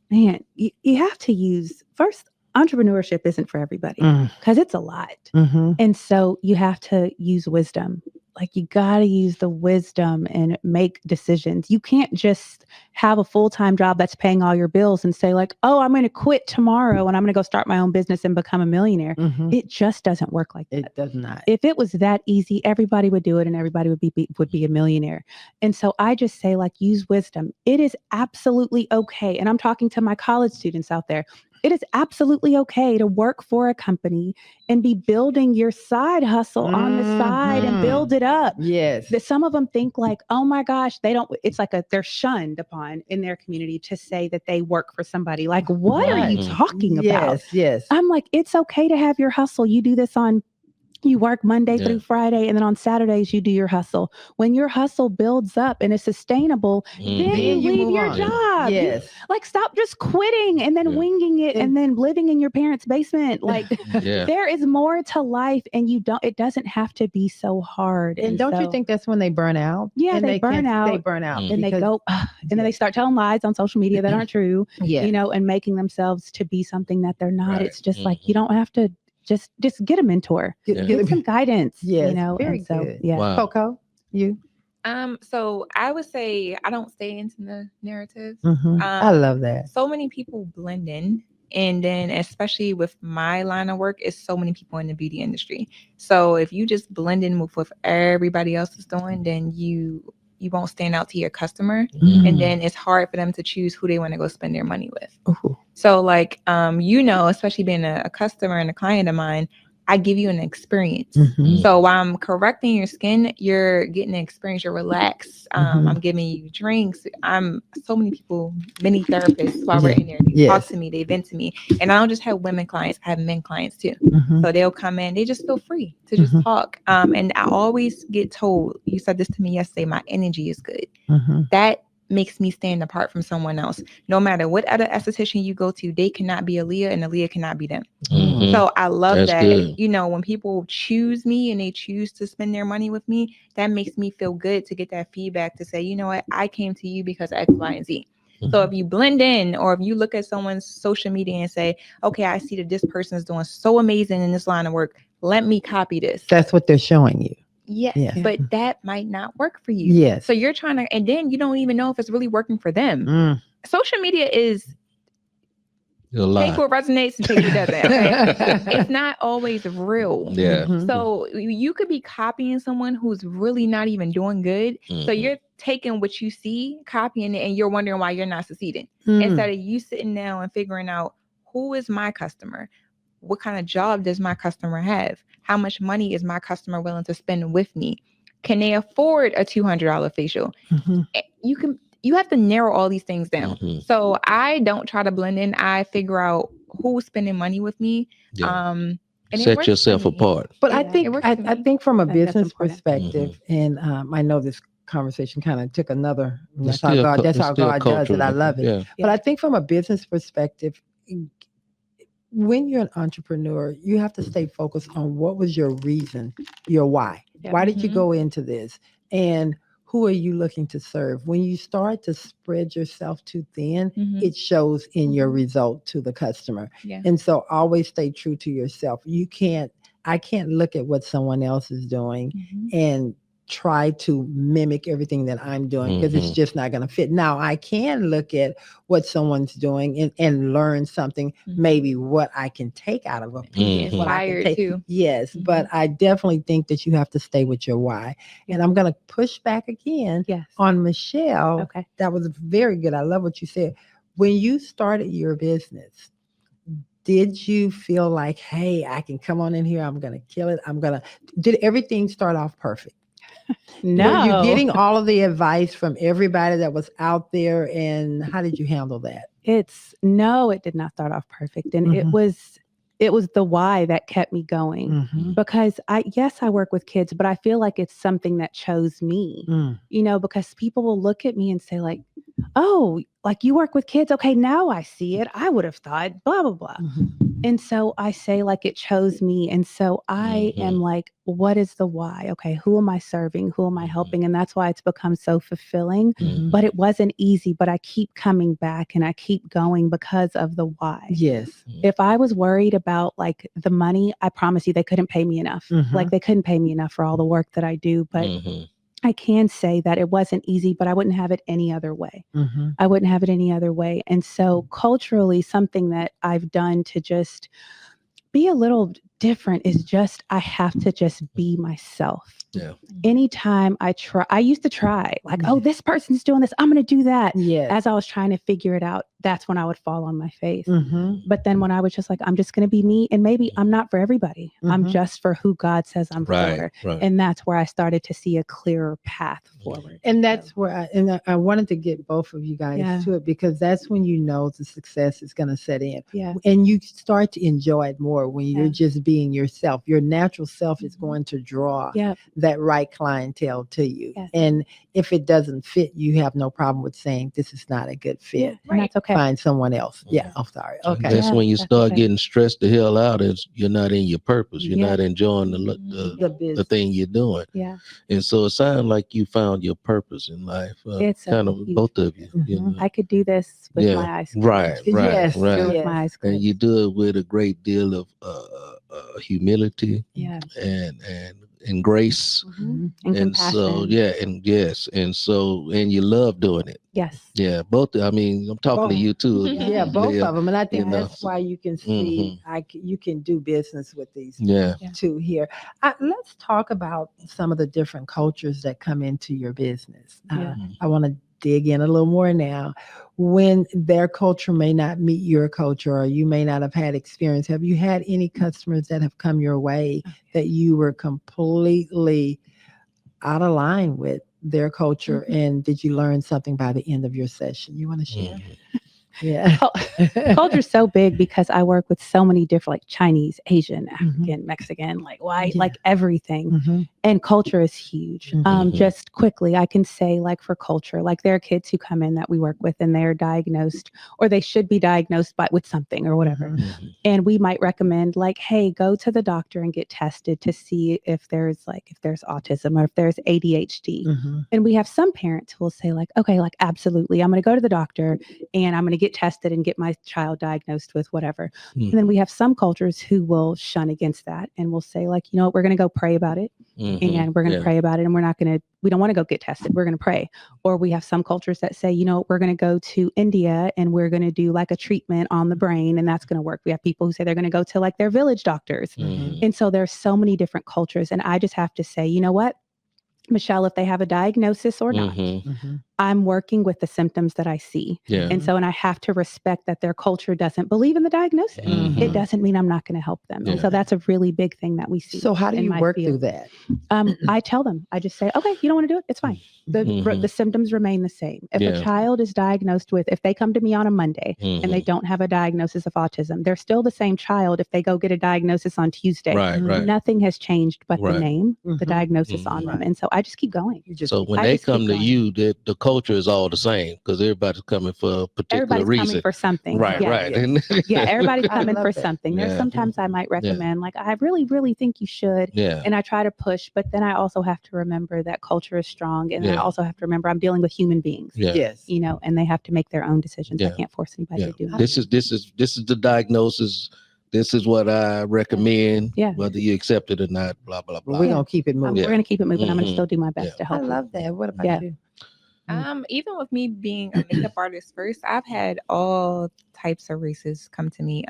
Man, you have to use first. Entrepreneurship isn't for everybody because it's a lot. And so you have to use wisdom. like you got to use the wisdom and make decisions. You can't just have a full-time job that's paying all your bills and say like, oh, I'm going to quit tomorrow and I'm going to go start my own business and become a millionaire. Mhm. It just doesn't work like that. It does not. If it was that easy, everybody would do it and everybody would be a millionaire. And so I just say like, use wisdom. It is absolutely okay. And I'm talking to my college students out there. It is absolutely okay to work for a company and be building your side hustle on the side and build it up. Yes. That some of them think like, oh my gosh, they don't, it's like they're shunned upon in their community to say that they work for somebody. Like, what are you talking about? Yes, yes. I'm like, it's okay to have your hustle. You do this you work Monday through Friday, and then on Saturdays you do your hustle. When your hustle builds up and is sustainable, then you leave your job. Yes. Like, stop just quitting and then winging it and then living in your parents' basement. Like, there is more to life, and it doesn't have to be so hard. And don't you think that's when they burn out? Yeah, and they burn out. They burn out. And they go, and then they start telling lies on social media that aren't true, Yeah. and making themselves to be something that they're not. Right. It's just like, you don't have to just get a mentor, get some guidance. Yes, very good. Yeah. Wow. Coco, you? So I would say I don't stay into the narrative. I love that. So many people blend in. And then especially with my line of work, is so many people in the beauty industry. So if you just blend in with what everybody else is doing, then you won't stand out to your customer. And then it's hard for them to choose who they want to go spend their money with. Ooh. So like, especially being a customer and a client of mine, I give you an experience. So while I'm correcting your skin, you're getting an experience. You're relaxed. I'm giving you drinks. So many people, many therapists while we're in there, they talk to me, they vent to me. And I don't just have women clients, I have men clients too. So they'll come in, they just feel free to just talk. And I always get told, you said this to me yesterday, my energy is good. That makes me stand apart from someone else. No matter what other esthetician you go to, they cannot be Aliyah and Aliyah cannot be them. So I love that. Good. When people choose me and they choose to spend their money with me, that makes me feel good to get that feedback to say, you know what, I came to you because of X, Y, and Z. So if you blend in, or if you look at someone's social media and say, okay, I see that this person is doing so amazing in this line of work, let me copy this. That's what they're showing you. Yes, but that might not work for you. Yes. So you're trying to, and then you don't even know if it's really working for them. Social media is take what resonates and take what doesn't. Okay? It's not always real. Yeah. So you could be copying someone who's really not even doing good. So you're taking what you see, copying it, and you're wondering why you're not succeeding. Instead of you sitting down and figuring out, who is my customer? What kind of job does my customer have? How much money is my customer willing to spend with me? Can they afford a $200 facial? You have to narrow all these things down. So I don't try to blend in. I figure out who's spending money with me. And set yourself apart. But I think from a business perspective, and I know this conversation kind of took another. That's how God does it. I love it. Yeah. But I think from a business perspective, when you're an entrepreneur, you have to stay focused on what was your reason, your why. Why did you go into this? And who are you looking to serve? When you start to spread yourself too thin, it shows in your result to the customer. And so always stay true to yourself. I can't look at what someone else is doing and try to mimic everything that I'm doing, because it's just not going to fit. Now I can look at what someone's doing and learn something, maybe what I can take out of a piece. Inspired too. Yes, but I definitely think that you have to stay with your why. And I'm going to push back again on Michelle. Okay. That was very good. I love what you said. When you started your business, did you feel like, hey, I can come on in here, I'm going to kill it, did everything start off perfect? No. Were you getting all of the advice from everybody that was out there, and how did you handle that? It did not start off perfect. And it was the why that kept me going, because I work with kids, but I feel like it's something that chose me, because people will look at me and say like, oh, like you work with kids. Okay. Now I see it. I would have thought blah, blah, blah. And so I say, like, it chose me. And so I am like, what is the why? Okay, who am I serving? Who am I helping? And that's why it's become so fulfilling. But it wasn't easy, but I keep coming back and I keep going because of the why. Yes. If I was worried about like the money, I promise you they couldn't pay me enough. Like they couldn't pay me enough for all the work that I do. But I can say that it wasn't easy, but I wouldn't have it any other way. I wouldn't have it any other way. And so culturally, something that I've done to just be a little different is just, I have to just be myself. Yeah. Anytime I used to try like, oh, this person's doing this, I'm going to do that. Yes. As I was trying to figure it out, that's when I would fall on my face. But then when I was just like, I'm just going to be me, and maybe I'm not for everybody. I'm just for who God says I'm for. And that's where I started to see a clearer path forward. And that's where I wanted to get both of you guys to it, because that's when you know the success is going to set in. Yeah. And you start to enjoy it more when you're just being yourself. Your natural self is going to draw that right clientele to you. Yes. And if it doesn't fit, you have no problem with saying this is not a good fit. Yeah, and that's okay. Find someone else. Yeah. I'm sorry. Okay. That's when you start getting stressed the hell out, is you're not in your purpose. You're not enjoying the thing you're doing. Yeah. And so it sounds like you found your purpose in life. It's kind of both of you. You know? I could do this with my eyes closed. Right. Yes. With my eyes closed. And you do it with a great deal of humility and grace. And And so, compassion. and you love doing it. Yes. Yeah, both. I mean, I'm talking to you too. Yeah, both of them. And I think that's why you can see Mm-hmm. you can do business with these two here. Let's talk about some of the different cultures that come into your business. I want to dig in a little more now. When their culture may not meet your culture, or you may not have had experience, have you had any customers that have come your way that you were completely out of line with their culture? And did you learn something by the end of your session? You want to share? Yeah. Culture's so big because I work with so many different, like Chinese, Asian, African, Mexican, like white, like everything. And culture is huge. Just quickly, I can say, like, for culture, like there are kids who come in that we work with and they're diagnosed, or they should be diagnosed with something or whatever. And we might recommend, like, hey, go to the doctor and get tested to see if there's autism or if there's ADHD. And we have some parents who will say, like, okay, like, absolutely, I'm going to go to the doctor and I'm going to get tested and get my child diagnosed with whatever. And then we have some cultures who will shun against that and will say, like, you know what, we're going to go pray about it. And we're going to pray about it, and we don't want to go get tested. We're going to pray. Or we have some cultures that say, you know, we're going to go to India and we're going to do like a treatment on the brain, and that's going to work. We have people who say they're going to go to like their village doctors. And so there's so many different cultures. And I just have to say, you know what, Michelle, if they have a diagnosis or not, I'm working with the symptoms that I see. And so, and I have to respect that their culture doesn't believe in the diagnosis. It doesn't mean I'm not going to help them. And so that's a really big thing that we see. So how do you work through that? I tell them, I just say, okay, you don't want to do it, it's fine. The symptoms remain the same. If a child is diagnosed with, if they come to me on a Monday and they don't have a diagnosis of autism, they're still the same child if they go get a diagnosis on Tuesday. Nothing has changed but the name, the diagnosis on them. And so I just keep going. So when they come to you, the culture is all the same, because everybody's coming for a particular reason. Coming for something. Right. Everybody's coming for something. There's sometimes I might recommend, like, I really, really think you should. And I try to push, but then I also have to remember that culture is strong. And I also have to remember I'm dealing with human beings. You know, and they have to make their own decisions. I can't force anybody to do that. This is the diagnosis. This is what I recommend, whether you accept it or not, blah, blah, blah. We're going to keep it moving. We're going to keep it moving. I'm going to still do my best to help. I love that. What about you? Even with me being a makeup artist first, I've had all types of races come to me.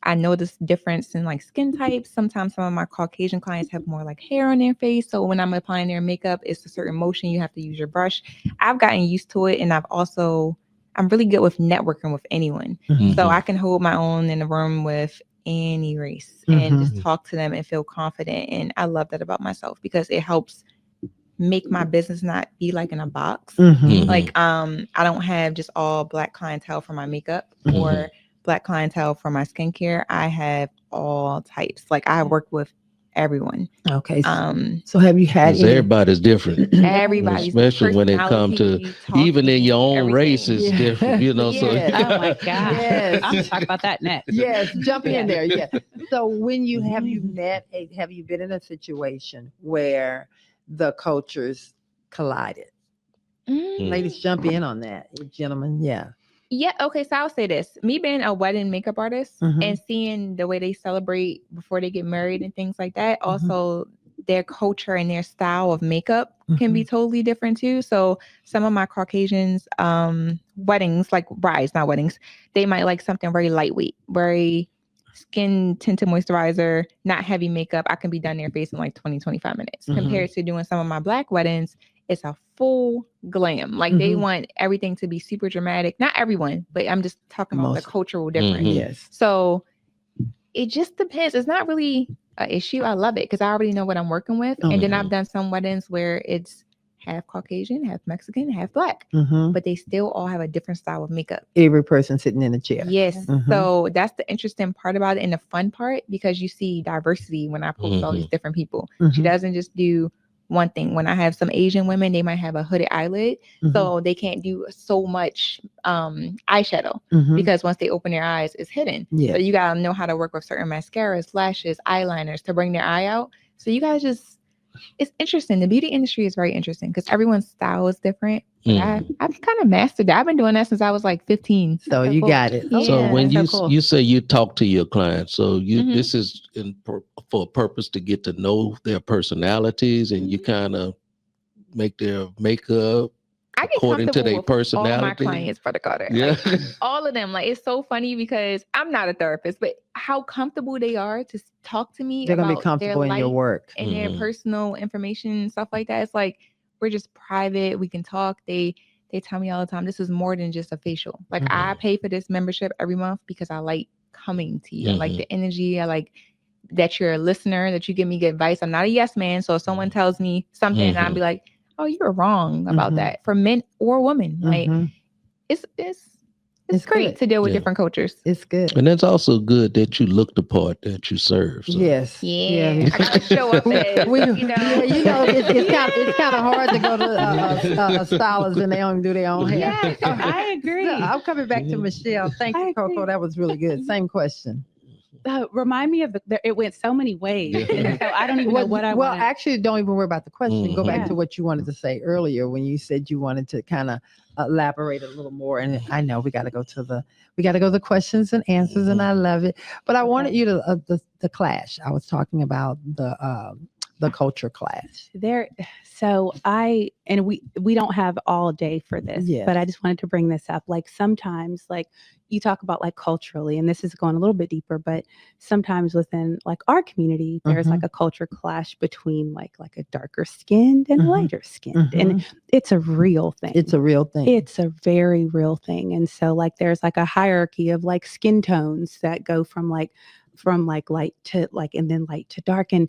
I noticed difference in like skin types. Sometimes some of my Caucasian clients have more like hair on their face. So when I'm applying their makeup, it's a certain motion. You have to use your brush. I've gotten used to it. And I'm really good with networking with anyone. So I can hold my own in a room with any race and just talk to them and feel confident. And I love that about myself because it helps make my business not be like in a box. Like, I don't have just all Black clientele for my makeup or Black clientele for my skincare. I have all types. Like, I work with everyone. Okay. Um, So have you had 'Cause any? everybody's different. everybody's Especially when it come to personality, even in your own talking, race is everything. different, you know. So Yes. Oh my God. Yes. I'm gonna talk about that next. Yes, jump in Yeah. there. Yeah. So when you have you been in a situation where the cultures collided? Mm, Ladies, jump in on that. Gentlemen, yeah. yeah. Okay. So I'll say this: me being a wedding makeup artist Mhm. and seeing the way they celebrate before they get married and things like that. Also, their culture and their style of makeup can be totally different too. So some of my Caucasians, weddings, like brides, not weddings, they might like something very lightweight, very skin tinted moisturizer, not heavy makeup. I can be done their face in like 20, 25 minutes. Mhm. Compared to doing some of my Black weddings, it's a full glam. Like they Mhm. want everything to be super dramatic. Not everyone, but I'm just talking about the Most. cultural difference. Mhm. Yes. So it just depends. It's not really an issue. I love it because I already know what I'm working with. And then Mhm. I've done some weddings where it's half Caucasian, half Mexican, half Black, Mhm. but they still all have a different style of makeup. Every person sitting in a chair. Yes. Mhm. So that's the interesting part about it and the fun part because you see diversity when I post all these different people. She Mhm. doesn't just do one thing. When I have some Asian women, they might have a hooded eyelid. Mhm. So they can't do so much eyeshadow Mhm. because once they open their eyes, it's hidden. Yeah. So you got to know how to work with certain mascaras, lashes, eyeliners to bring their eye out. So you guys just, it's interesting. The beauty industry is very interesting because everyone's style is different. But I've kind of mastered that. I've been doing that since I was like 15. So you got it. Yeah. So when that's so cool. you say you talk to your clients, so you Mhm. this is for a purpose to get to know their personalities, and you kind of make their makeup I get according to comfortable their with all my personality. clients, Brother Carter. Yeah. Like, all of them. Like it's so funny because I'm not a therapist, but how comfortable they are to talk to me They're gonna be about comfortable their in your life work. and their Mhm. personal information and stuff like that. It's like we're just private. We can talk. They tell me all the time, this is more than just a facial. Like I pay for this membership every month because I like coming to you. I like the energy. I like that you're a listener, that you give me good advice. I'm not a yes man. So if someone tells me something, I'll be like, oh, you're wrong about that for men or women. Like Mhm. it's It's great good. to deal with Yeah. different cultures. It's good. And that's also good that you look the part that you serve. So. Yes. Yeah, I gotta show up as We- you know. Yeah, you know, it's kind of hard to go to a stylist and they don't do their own hair. Yes, I agree. So I'm coming back to Michelle. Thank I you, Coco. agree. That was really good. Same question. Remind me of it went so many ways. And so I don't even know what I Well, want. actually, don't even worry about the question. Go back Yeah. to what you wanted to say earlier when you said you wanted to kind of elaborate a little more. And I know we got to go to the questions and answers, and I love it. But I wanted you to the clash. I was talking about the culture clash. So we don't have all day for this, Yes. but I just wanted to bring this up. Like sometimes, like you talk about like culturally, and this is going a little bit deeper, but sometimes within like our community, there's like a culture clash between like a darker skinned and lighter skinned. And it's a real thing. It's a real thing. It's a very real thing. And so like there's like a hierarchy of like skin tones that go from light to like, and then light to dark. And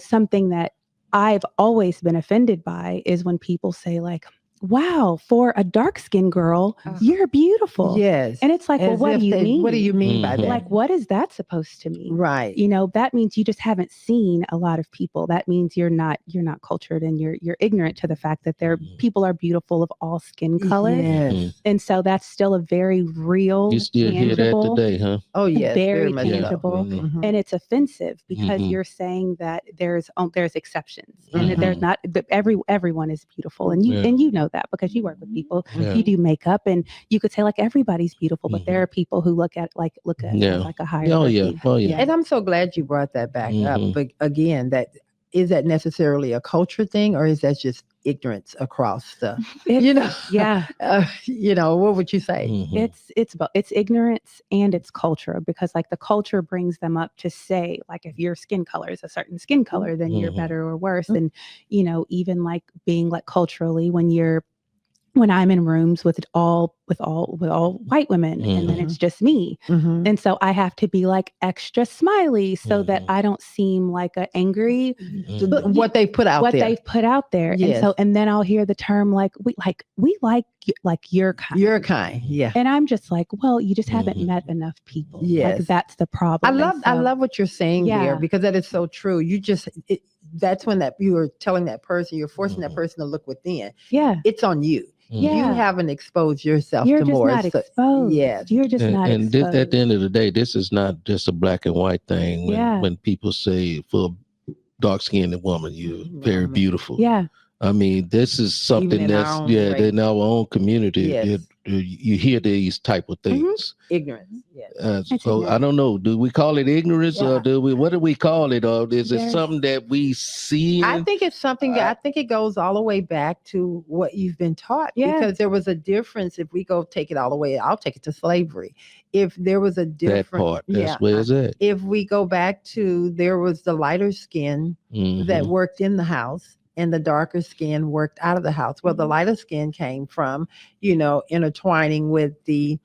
something that I've always been offended by is when people say like, wow, for a dark skinned girl, you're beautiful. Yes. And it's like, well, what do you mean? What do you mean by that? Like, what is that supposed to mean? Right. That means you just haven't seen a lot of people. That means you're not cultured and you're ignorant to the fact that people are beautiful of all skin colors. Yes. And so that's still a very real, You still hear that tangible, today, huh? Oh yes. very much so. tangible. Mhm. And it's offensive because you're saying that there's exceptions and that there's not, that everyone is beautiful. And you know that because you work with people, you do makeup, and you could say like everybody's beautiful, but there are people who look at it as like a hierarchy. Oh yeah. And I'm so glad you brought that back up. But again, is that necessarily a culture thing, or is that just ignorance across the? Yeah. What would you say? It's both. It's ignorance and it's culture, because like the culture brings them up to say like if your skin color is a certain skin color, then you're better or worse. And even like being like culturally, when you're when I'm in rooms with all white women, and then it's just me. Mhm. And so I have to be like extra smiley so that I don't seem like a angry What they put out what there. they've put out there. Yes. And then I'll hear the term like we like your kind. Your kind. Yeah. And I'm just like, well, you just haven't met enough people. Yes. Like that's the problem. I love what you're saying there, Yeah. because that is so true. That's when that you are telling that person, you're forcing that person to look within. Yeah. It's on you. Yeah. You haven't exposed yourself You're to just more. not exposed. Yes. You're just not And this, exposed. at the end of the day, this is not just a black and white thing. When people say for a dark-skinned woman, you're very beautiful. Yeah. I mean, this is something that's in our own community. Yes. You hear these type of things. Ignorance. Yes. So I don't know. Do we call it ignorance, or what do we call it? Or is it something that we see? I think it's something. I think it goes all the way back to what you've been taught. Yeah. Because there was a difference. If we go take it all the way, I'll take it to slavery. If there was a different that part, that's where it's at. If we go back to, there was the lighter skin that worked in the house, and the darker skin worked out of the house. Well, the lighter skin came from, intertwining with the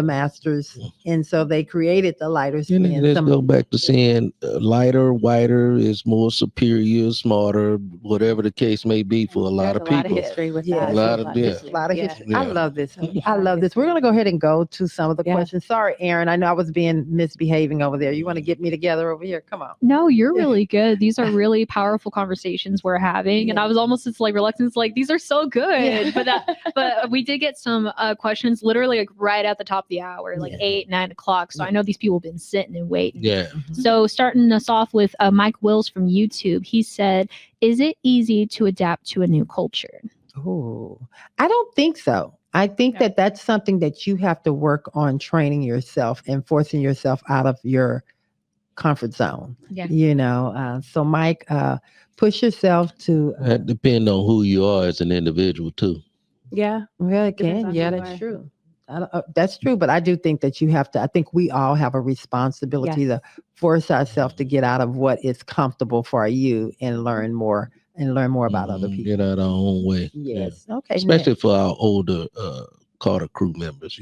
masters, and so they created the lighter skin. Let's go back to saying lighter, whiter is more superior, smarter, whatever the case may be for a lot of people. A lot of history with Yeah. that. A lot of history. I love this. I love this. We're going to go ahead and go to some of the questions. Sorry, Aaron. I know I was being misbehaving over there. You want to get me together over here? Come on. No, you're really good. These are really powerful conversations we're having. And I was almost just like reluctant, like these are so good. But we did get some questions literally like right at the top of the hour, like 8, 9 o'clock. So I know these people have been sitting and waiting. Yeah. So starting us off with Mike Wills from YouTube, he said, is it easy to adapt to a new culture? Oh, I don't think so. I think that that's something that you have to work on, training yourself and forcing yourself out of your comfort zone. Yeah. So Mike, push yourself to. That depends on who you are as an individual too. Yeah. Well, it Depends can. on Yeah, who you that's are. true. That's true, but I do think that you have to. I think we all have a responsibility to force ourselves to get out of what is comfortable for you and learn more about other people. Get out our own way. Yes. Yeah. Okay. Especially for our older Carter crew members,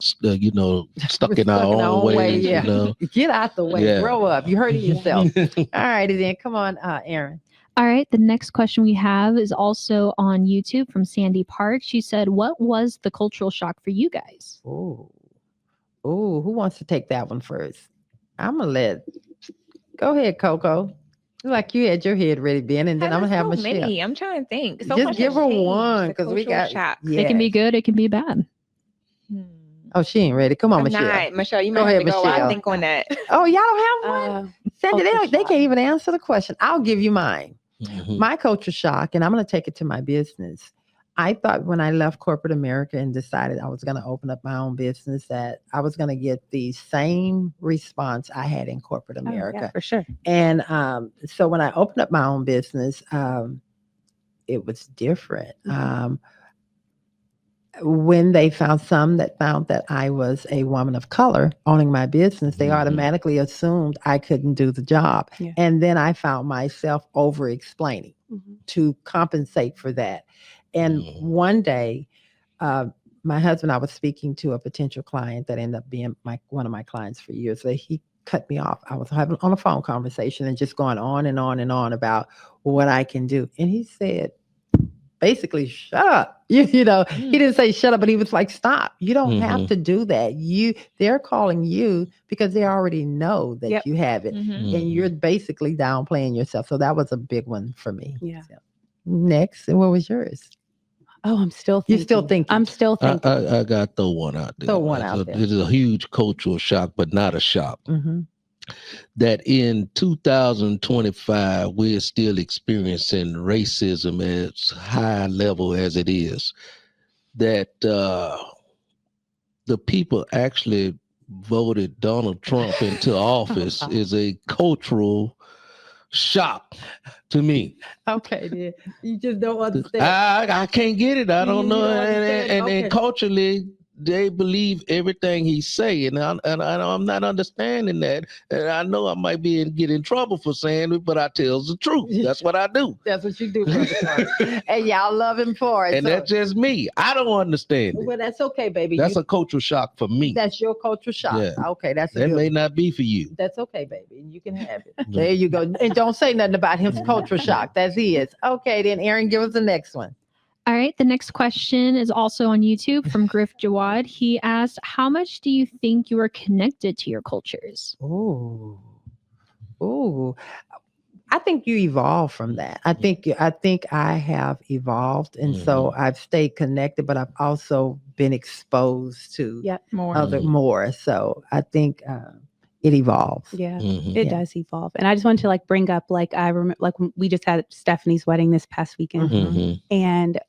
stuck in our own ways. Yeah. Get out the way. Yeah. Grow up. You hurting yourself. All righty then. Come on, Aaron. All right. The next question we have is also on YouTube from Sandy Park. She said, what was the cultural shock for you guys? Oh, who wants to take that one first? I'm gonna go ahead, Coco. Like you had your head ready, Ben, and then I'm gonna have Michelle. Many. I'm trying to think. So Just much give has her changed. one, The 'cause we cultural got- shock. Yeah. It can be good. It can be bad. Oh, she ain't ready. Come on, I'm Michelle. not. Michelle, you Go might ahead, have to go. I Michelle. think on that. Oh, y'all don't have one? Sandy, culture they shock. can't even answer the question. I'll give you mine. Mhm. My culture shock, and I'm going to take it to my business. I thought when I left corporate America and decided I was going to open up my own business, that I was going to get the same response I had in corporate America. Yeah, for sure. And so when I opened up my own business, it was different. When they found that I was a woman of color owning my business, they automatically assumed I couldn't do the job. Yeah. And then I found myself over explaining to compensate for that. And one day, my husband, I was speaking to a potential client that ended up being one of my clients for years. So he cut me off. I was having on a phone conversation and just going on and on and on about what I can do. And he said, basically, shut up. He didn't say shut up, but he was like, stop. You don't have to do that. They're calling you because they already know that you have it. And you're basically downplaying yourself. So that was a big one for me. Yeah. So, next, and what was yours? Oh, I'm still thinking. You're still thinking. I'm still thinking. I got to throw one out there. Throw one out there. It is a huge cultural shock, but not a shock. Mm-hmm. That in 2025, we're still experiencing racism as high level as it is. That the people actually voted Donald Trump into office is a cultural shock to me. Okay, then. You just don't understand. I can't get it. I don't know. You don't understand. And Okay. culturally, they believe everything he's saying, and I'm not understanding that. And I know I might get in trouble for saying it, but I tell the truth. That's what I do. That's what you do, Brother Clark. And y'all love him for it. And so- that's just me. I don't understand it. Well, that's okay, baby. That's a cultural shock for me. That's your cultural shock. Yeah. Okay, that's a That good may one. not be for you. That's okay, baby. You can have it. There you go. And don't say nothing about his cultural shock. That's his. Okay, then Aaron, give us the next one. All right. The next question is also on YouTube from Griff Jawad. He asked, how much do you think you are connected to your cultures? Ooh. I think you evolve from that. I think I have evolved, and so I've stayed connected, but I've also been exposed to more. So I think it evolves. Yeah, Mhm. it does evolve. And I just wanted to like bring up, like, I remember, like, when we just had Stephanie's wedding this past weekend, Mhm. and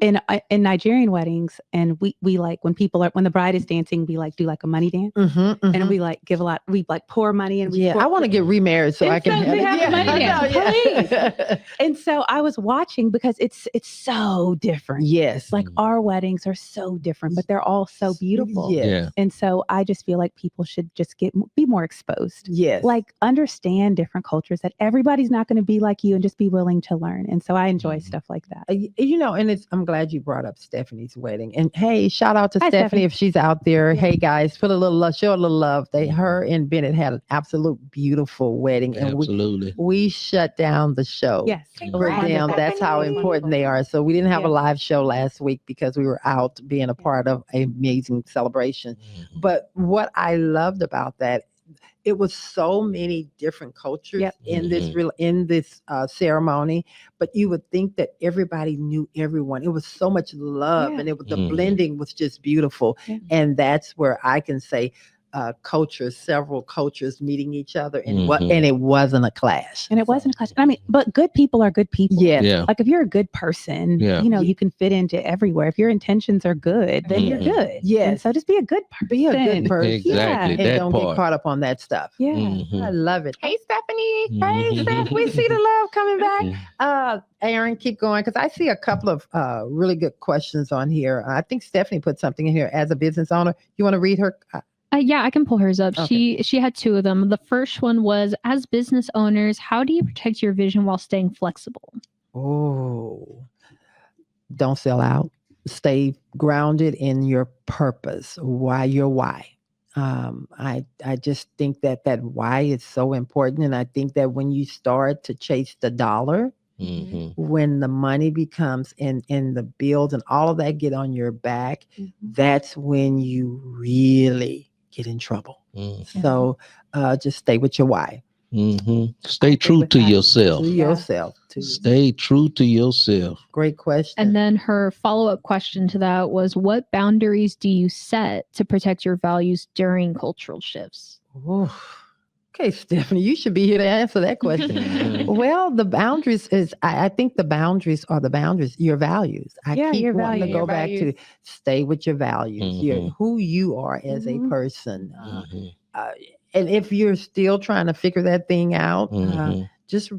in Nigerian weddings, and we like when the bride is dancing, we like do like a money dance, and we like give a lot, we like pour money, and we I want to get remarried so I can Instantly have have a money dance, please. And so I was watching because it's so different. Yes, Like our weddings are so different, but they're all so beautiful. Yes. Yeah. And so I just feel like people should just be more exposed. Yes, Like understand different cultures, that everybody's not going to be like you, and just be willing to learn. And so I enjoy stuff like that. And I'm glad you brought up Stephanie's wedding. And hey, shout out to Hi, Stephanie if she's out there. Yeah. Hey guys, put a little love, show a little love. Her and Bennett had an absolute beautiful wedding, and Absolutely. we shut down the show. Yes. For them, that's how important they are. So we didn't have a live show last week because we were out being a part of an amazing celebration. Mhm. But what I loved about that, it was so many different cultures in this ceremony, but you would think that everybody knew everyone. It was so much love, and the blending was just beautiful. Yeah. And that's where I can say several cultures meeting each other, and and it wasn't a clash. And it wasn't a clash. I mean, but good people are good people. Yes. Yeah. Like if you're a good person, you can fit into everywhere. If your intentions are good, then you're good. Yes. And so just be a good person. Be a good person. Exactly. And That don't part. get caught up on that stuff. Yeah. Mhm. I love it. Hey, Stephanie. Hey, Mhm. Steph. We see the love coming back. Mhm. Aaron, keep going, because I see a couple of really good questions on here. I think Stephanie put something in here as a business owner. You want to read her? Yeah, I can pull hers up. Okay. She had two of them. The first one was, as business owners, how do you protect your vision while staying flexible? Oh, don't sell out. Stay grounded in your purpose. Why? I just think that why is so important. And I think that when you start to chase the dollar, Mhm. when the money becomes in the bills and all of that get on your back, that's when you really get in trouble. Mhm. So just stay with your why. Mhm. Stay true to yourself. To yourself. Stay true to yourself. Great question. And then her follow-up question to that was, what boundaries do you set to protect your values during cultural shifts? Ooh. Okay, Stephanie, you should be here to answer that question. Mhm. Well, the boundaries is, I think the boundaries are your values. I keep your wanting to values. go Your back to values. stay with your values, Mhm. who you are as a person. Mhm. And if you're still trying to figure that thing out, Mhm. just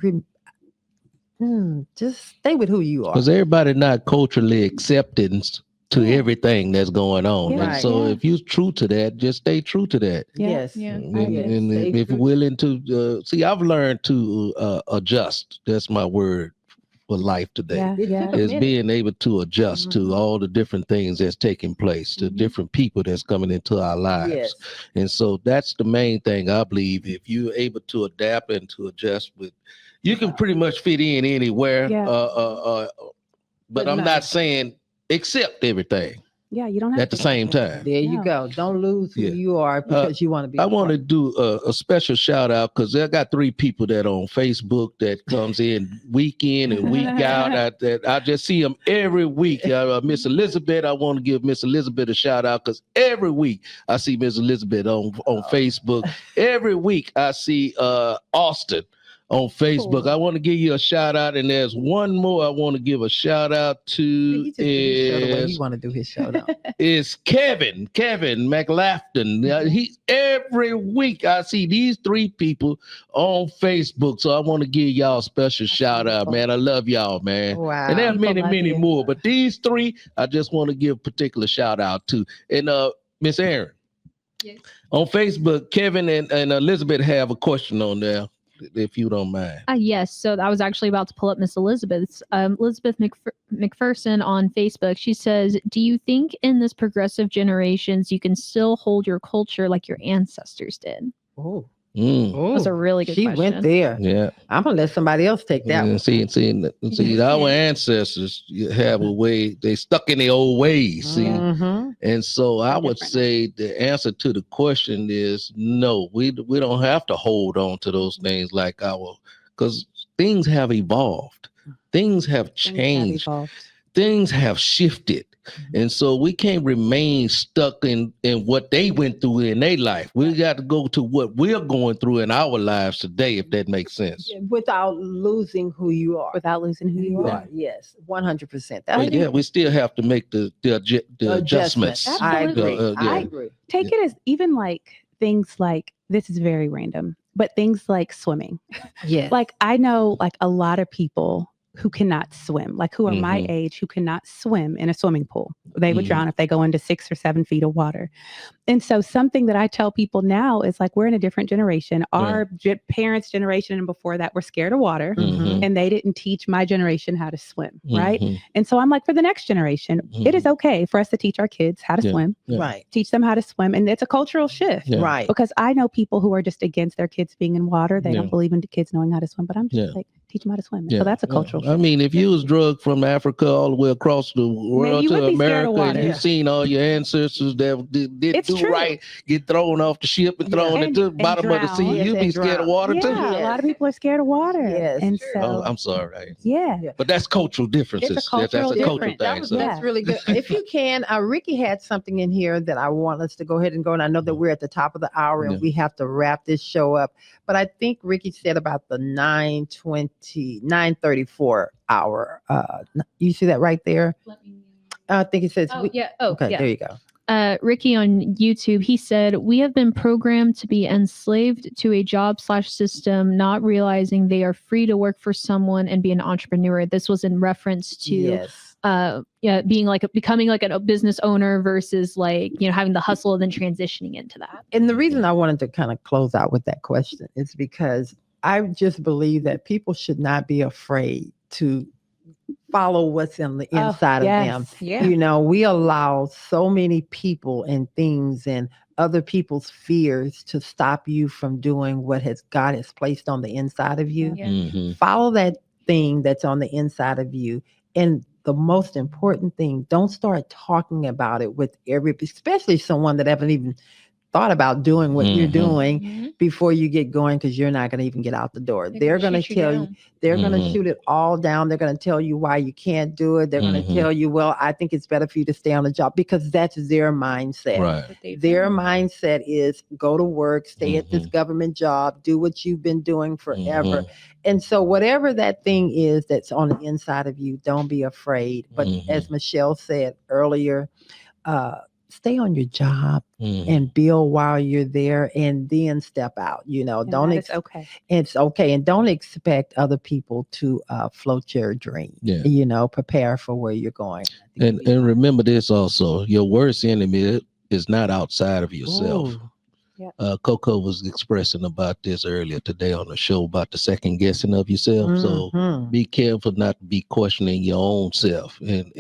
stay with who you are. Because everybody not culturally accepting to everything that's going on. Yeah. And Right. so if you're true to that, just stay true to that. Yes. Yeah. And Stay if true. willing to see, I've learned to adjust. That's my word for life today. Yeah. It Yeah. took a Is minute. being able to adjust Mhm. to all the different things that's taking place, the Mhm. different people that's coming into our lives. Yes. And so that's the main thing I believe. If you're able to adapt and to adjust you can pretty much fit in anywhere. Yeah. But I'm no. not saying accept everything Yeah. You don't have at the same time. There you No. go. Don't lose who Yeah. you are because you want to be. I a want to part. do a special shout out because I got 3 people that on Facebook that comes in week in and week out. I just see them every week. Miss Elizabeth, I want to give Miss Elizabeth a shout out because every week I see Miss Elizabeth on Facebook. Every week I see Austin. on Facebook. Cool. I want to give you a shout out, and there's one more I want to give a shout out to. He just do his show the way he want to do his show. Though. Is Kevin McLafton. He every week I see these three people on Facebook, so I want to give y'all a special shout out, man. I love y'all, man. Wow. And there are People many, love many you. more, but these three I just want to give a particular shout out to. And Miss Aaron, Yes. on Facebook, Kevin and Elizabeth have a question on there, if you don't mind. Yes. So I was actually about to pull up Miss Elizabeth's. Elizabeth McPherson on Facebook. She says, "Do you think in this progressive generations you can still hold your culture like your ancestors did?" Oh, That's a really good she question. went there. Yeah. I'm gonna let somebody else take that one. See, our ancestors have a way, they stuck in their old ways. See, Mhm. and so I would Different. say the answer to the question is no. We don't have to hold on to those things like because things have evolved, things have Things have changed, evolved. things have shifted. And so we can't remain stuck in what they went through in their life. We got to go to what we're going through in our lives today, if that makes sense. Without losing who you are. Without losing who you are. Yes, 100%. But yeah, we still have to make the adjustments. I agree. Absolutely. I agree. Take it as even like things like, this is very random, but things like swimming. Yes. Like I know like a lot of people who cannot swim, like who are my Mhm. age, who cannot swim in a swimming pool. They would Mhm. drown if they go into 6 or 7 feet of water. And so something that I tell people now is like, we're in a different generation. Our parents' generation and before that were scared of water. Mhm. And they didn't teach my generation how to swim, right? Mhm. And so I'm like, for the next generation, it is okay for us to teach our kids how to Yeah. swim, Yeah. Right. teach them how to swim. And it's a cultural shift. Yeah. Right. Because I know people who are just against their kids being in water. They Yeah. don't believe in the kids knowing how to swim. But I'm just Yeah. like, teach them how to swim. Yeah. So that's a Yeah. cultural I shift. mean, if you was drugged from Africa all the way across the world you to would be scared of America, and water. you've seen all your ancestors that didn't It's do true. right, get thrown off the ship and thrown And- into the and bottom of the sea, drown. Yes, you'd be and scared of drown. water Yeah, too. a lot of people are scared of water. Yes, And true. so, Oh, I'm sorry. yeah. But that's cultural differences. It's a cultural that's a cultural difference. thing. That was, So. that's really good. If you can, Ricky had something in here that I want us to go ahead and go. And I know that we're at the top of the hour and Yeah. we have to wrap this show up. But I think Ricky said about the 9:34 hour. You see that right there? I think he says. Oh, yeah. Oh, Okay, yeah. there you go. Ricky on YouTube, he said, "We have been programmed to be enslaved to a job/system, not realizing they are free to work for someone and be an entrepreneur." This was in reference to Yes. becoming like a business owner versus like, having the hustle and then transitioning into that. And the reason I wanted to kind of close out with that question is because I just believe that people should not be afraid to follow what's in the inside of them. Yeah. We allow so many people and things and other people's fears to stop you from doing what God has placed on the inside of you. Yeah. Mhm. Follow that thing that's on the inside of you. And the most important thing, don't start talking about it with especially someone that haven't even thought about doing what you're Mhm. doing before you get going, because you're not going to even get out the door. They're going to tell you, they're going to Mhm. shoot it all down. They're going to tell you why you can't do it. They're going to Mhm. tell you, well, I think it's better for you to stay on the job, because that's their mindset. Right. Their mindset is go to work, stay at this Mhm. government job, do what you've been doing forever. Mhm. And so whatever that thing is that's on the inside of you, don't be afraid. But Mhm. as Michelle said earlier, stay on your job Mhm. and build while you're there, and then step out. And Don't that is okay. it's okay, and don't expect other people to float your dream. Yeah. Prepare for where you're going. And remember this also: your worst enemy is not outside of yourself. Ooh. Coco was expressing about this earlier today on the show about the second guessing of yourself. So Mhm. be careful not to be questioning your own self and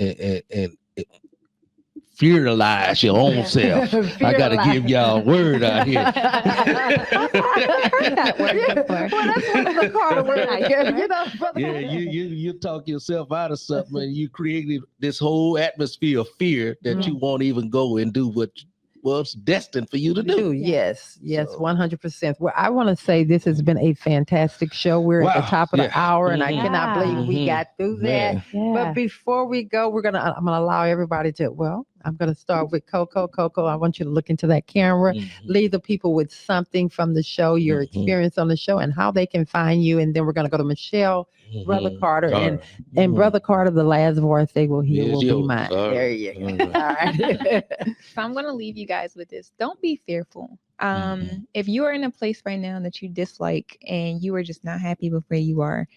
fearlize your own self. I got to give y'all a word out here. I've heard that word before. Well, that's one of the Carter words. Yeah, you talk yourself out of something, and you created this whole atmosphere of fear that you won't even go and do what was destined for you to do. Yes, So- 100%. Well, I want to say this has been a fantastic show. We're at the Wow. top of the Yeah. hour, and I Mhm. cannot believe we Mhm. got through that. Man. Yeah. But before we go, I'm gonna allow everybody to. Well, I'm going to start with Coco. Coco, I want you to look into that camera. Leave the people with something from the show, your experience on the show, and how they can find you. And then we're going to go to Michelle, Brother Carter, and Brother Carter, the last voice they will hear will be mine. There you go. All right. So I'm going to leave you guys with this. Don't be fearful. If you are in a place right now that you dislike and you are just not happy with where you are,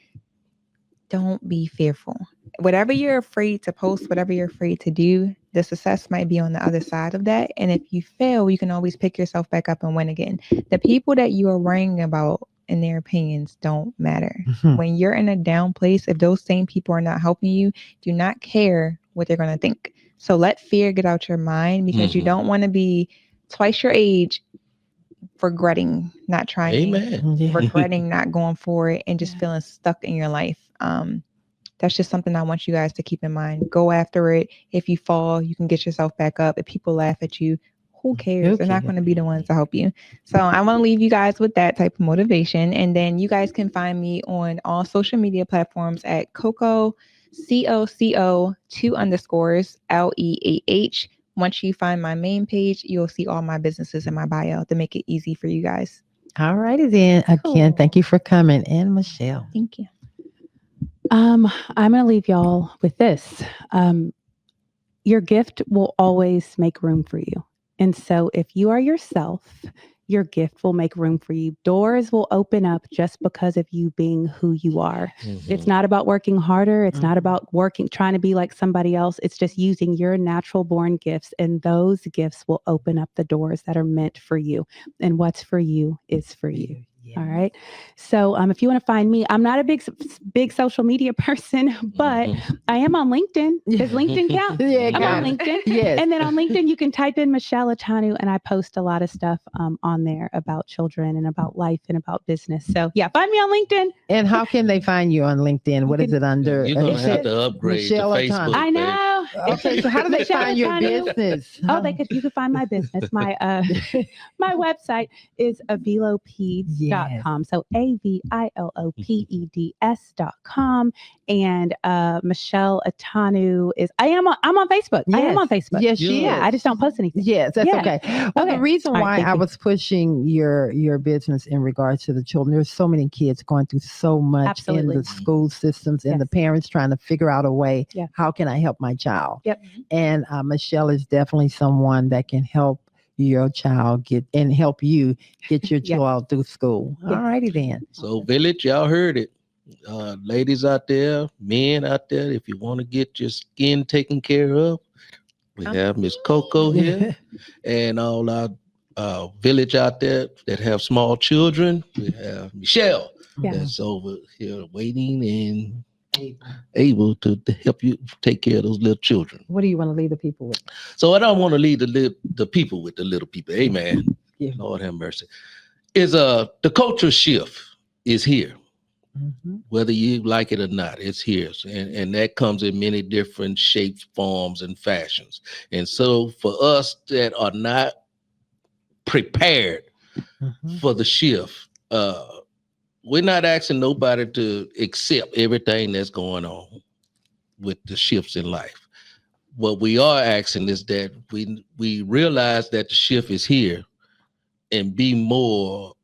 don't be fearful. Whatever you're afraid to post, whatever you're afraid to do, the success might be on the other side of that. And if you fail, you can always pick yourself back up and win again. The people that you are worrying about and their opinions don't matter. When you're in a down place, if those same people are not helping you, do not care what they're going to think. So let fear get out your mind, because you don't want to be twice your age regretting not trying, regretting not going for it, and just feeling stuck in your life. That's just something I want you guys to keep in mind. Go after it. If you fall, you can get yourself back up. If people laugh at you, who cares? They're not going to be the ones to help you. So I want to leave you guys with that type of motivation. And then you guys can find me on all social media platforms at Coco, COCO 2_ LEAH. Once you find my main page, you'll see all my businesses in my bio to make it easy for you guys. All righty then. Again, thank you for coming. And Michelle. Thank you. I'm going to leave y'all with this. Your gift will always make room for you. And so if you are yourself, your gift will make room for you. Doors will open up just because of you being who you are. It's not about working harder. It's not about trying to be like somebody else. It's just using your natural born gifts, and those gifts will open up the doors that are meant for you. And what's for you is for you. All right. So if you want to find me, I'm not a big social media person, but I am on LinkedIn. Does LinkedIn count? I'm on LinkedIn. Yes. And then on LinkedIn, you can type in Michelle Atanu, and I post a lot of stuff on there about children and about life and about business. So yeah, find me on LinkedIn. And how can they find you on LinkedIn? What is it under? You're going to have to upgrade Michelle to Facebook. I know. Okay, so how do they find your business? Oh, you can find my business. My my website is avilopeds.com. So AVILOPEDS.com. And Michelle Atanu I'm on Facebook. Yes. I am on Facebook. Yes, she is. I just don't post anything. Yes, that's okay. Well, the reason All right, why I was pushing your business in regards to the children, there's so many kids going through so much in the school systems, and the parents trying to figure out a way, how can I help my child? And Michelle is definitely someone that can help your child help you get your child through school. All righty then. So village, y'all heard it. Ladies out there, men out there, if you want to get your skin taken care of, we have Miss Coco here. And all our village out there that have small children, we have Michelle that's over here waiting and able to help you take care of those little children. What do you want to leave the people with? So I don't want to leave the people with the little people. Amen. Lord have mercy. The culture shift is here. Whether you like it or not, it's here. And that comes in many different shapes, forms, and fashions. And so for us that are not prepared for the shift, we're not asking nobody to accept everything that's going on with the shifts in life. What we are asking is that we realize that the shift is here and be more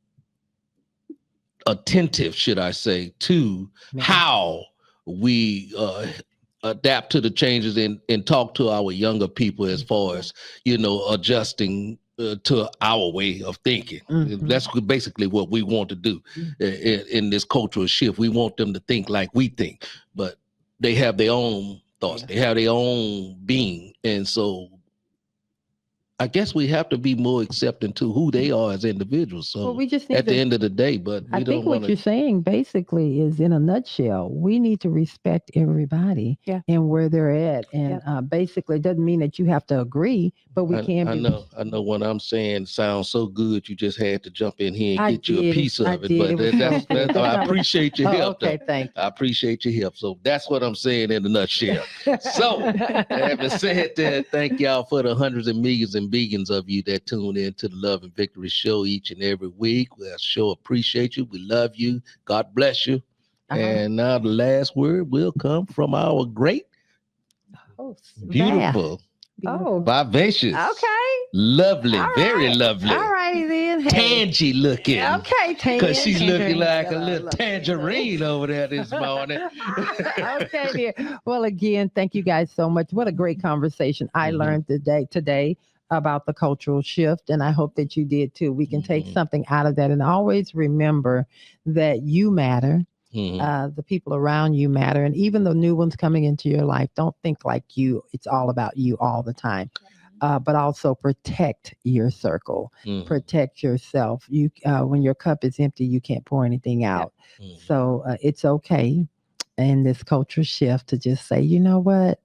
attentive, should I say, to how we adapt to the changes and talk to our younger people as far as, adjusting to our way of thinking. That's basically what we want to do in this cultural shift. We want them to think like we think, but they have their own thoughts. They have their own being. And so I guess we have to be more accepting to who they are as individuals. So we just at the end of the day, but I think what you're saying basically is, in a nutshell, we need to respect everybody and where they're at. And basically, it doesn't mean that you have to agree, but we can. I know what I'm saying sounds so good. You just had to jump in here and get you a piece of it. But I appreciate your help. Okay, thanks. I appreciate your help. So that's what I'm saying in a nutshell. So having said that, thank y'all for the hundreds and millions and billions of you that tune in to the Love and Victory Show each and every week. We sure appreciate you. We love you. God bless you. And now the last word will come from our great, beautiful Oh, Vivacious. okay. Lovely. All Very right. lovely. All righty then. Hey. Tangy looking. Okay, Because she's looking tangerine. like a I little love it. tangerine over there this morning. Okay, dear. Well, again, thank you guys so much. What a great conversation I Mhm. learned today about the cultural shift, and I hope that you did too. We can take Mhm. something out of that, and always remember that you matter. Mhm. The people around you matter, and even the new ones coming into your life, don't think like you. It's all about you all the time. But also protect your circle, Mhm. protect yourself. You, when your cup is empty, you can't pour anything out. Mhm. So it's okay in this culture shift to just say, you know what,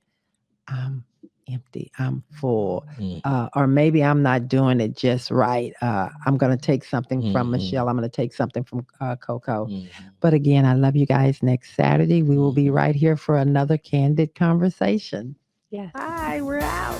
I'm empty, I'm full, Mhm. or maybe I'm not doing it just right. I'm going to take something from Mhm. Michelle. I'm going to take something from Coco. Mhm. But again, I love you guys. Next Saturday, we will be right here for another candid conversation. Yes. Hi, we're out.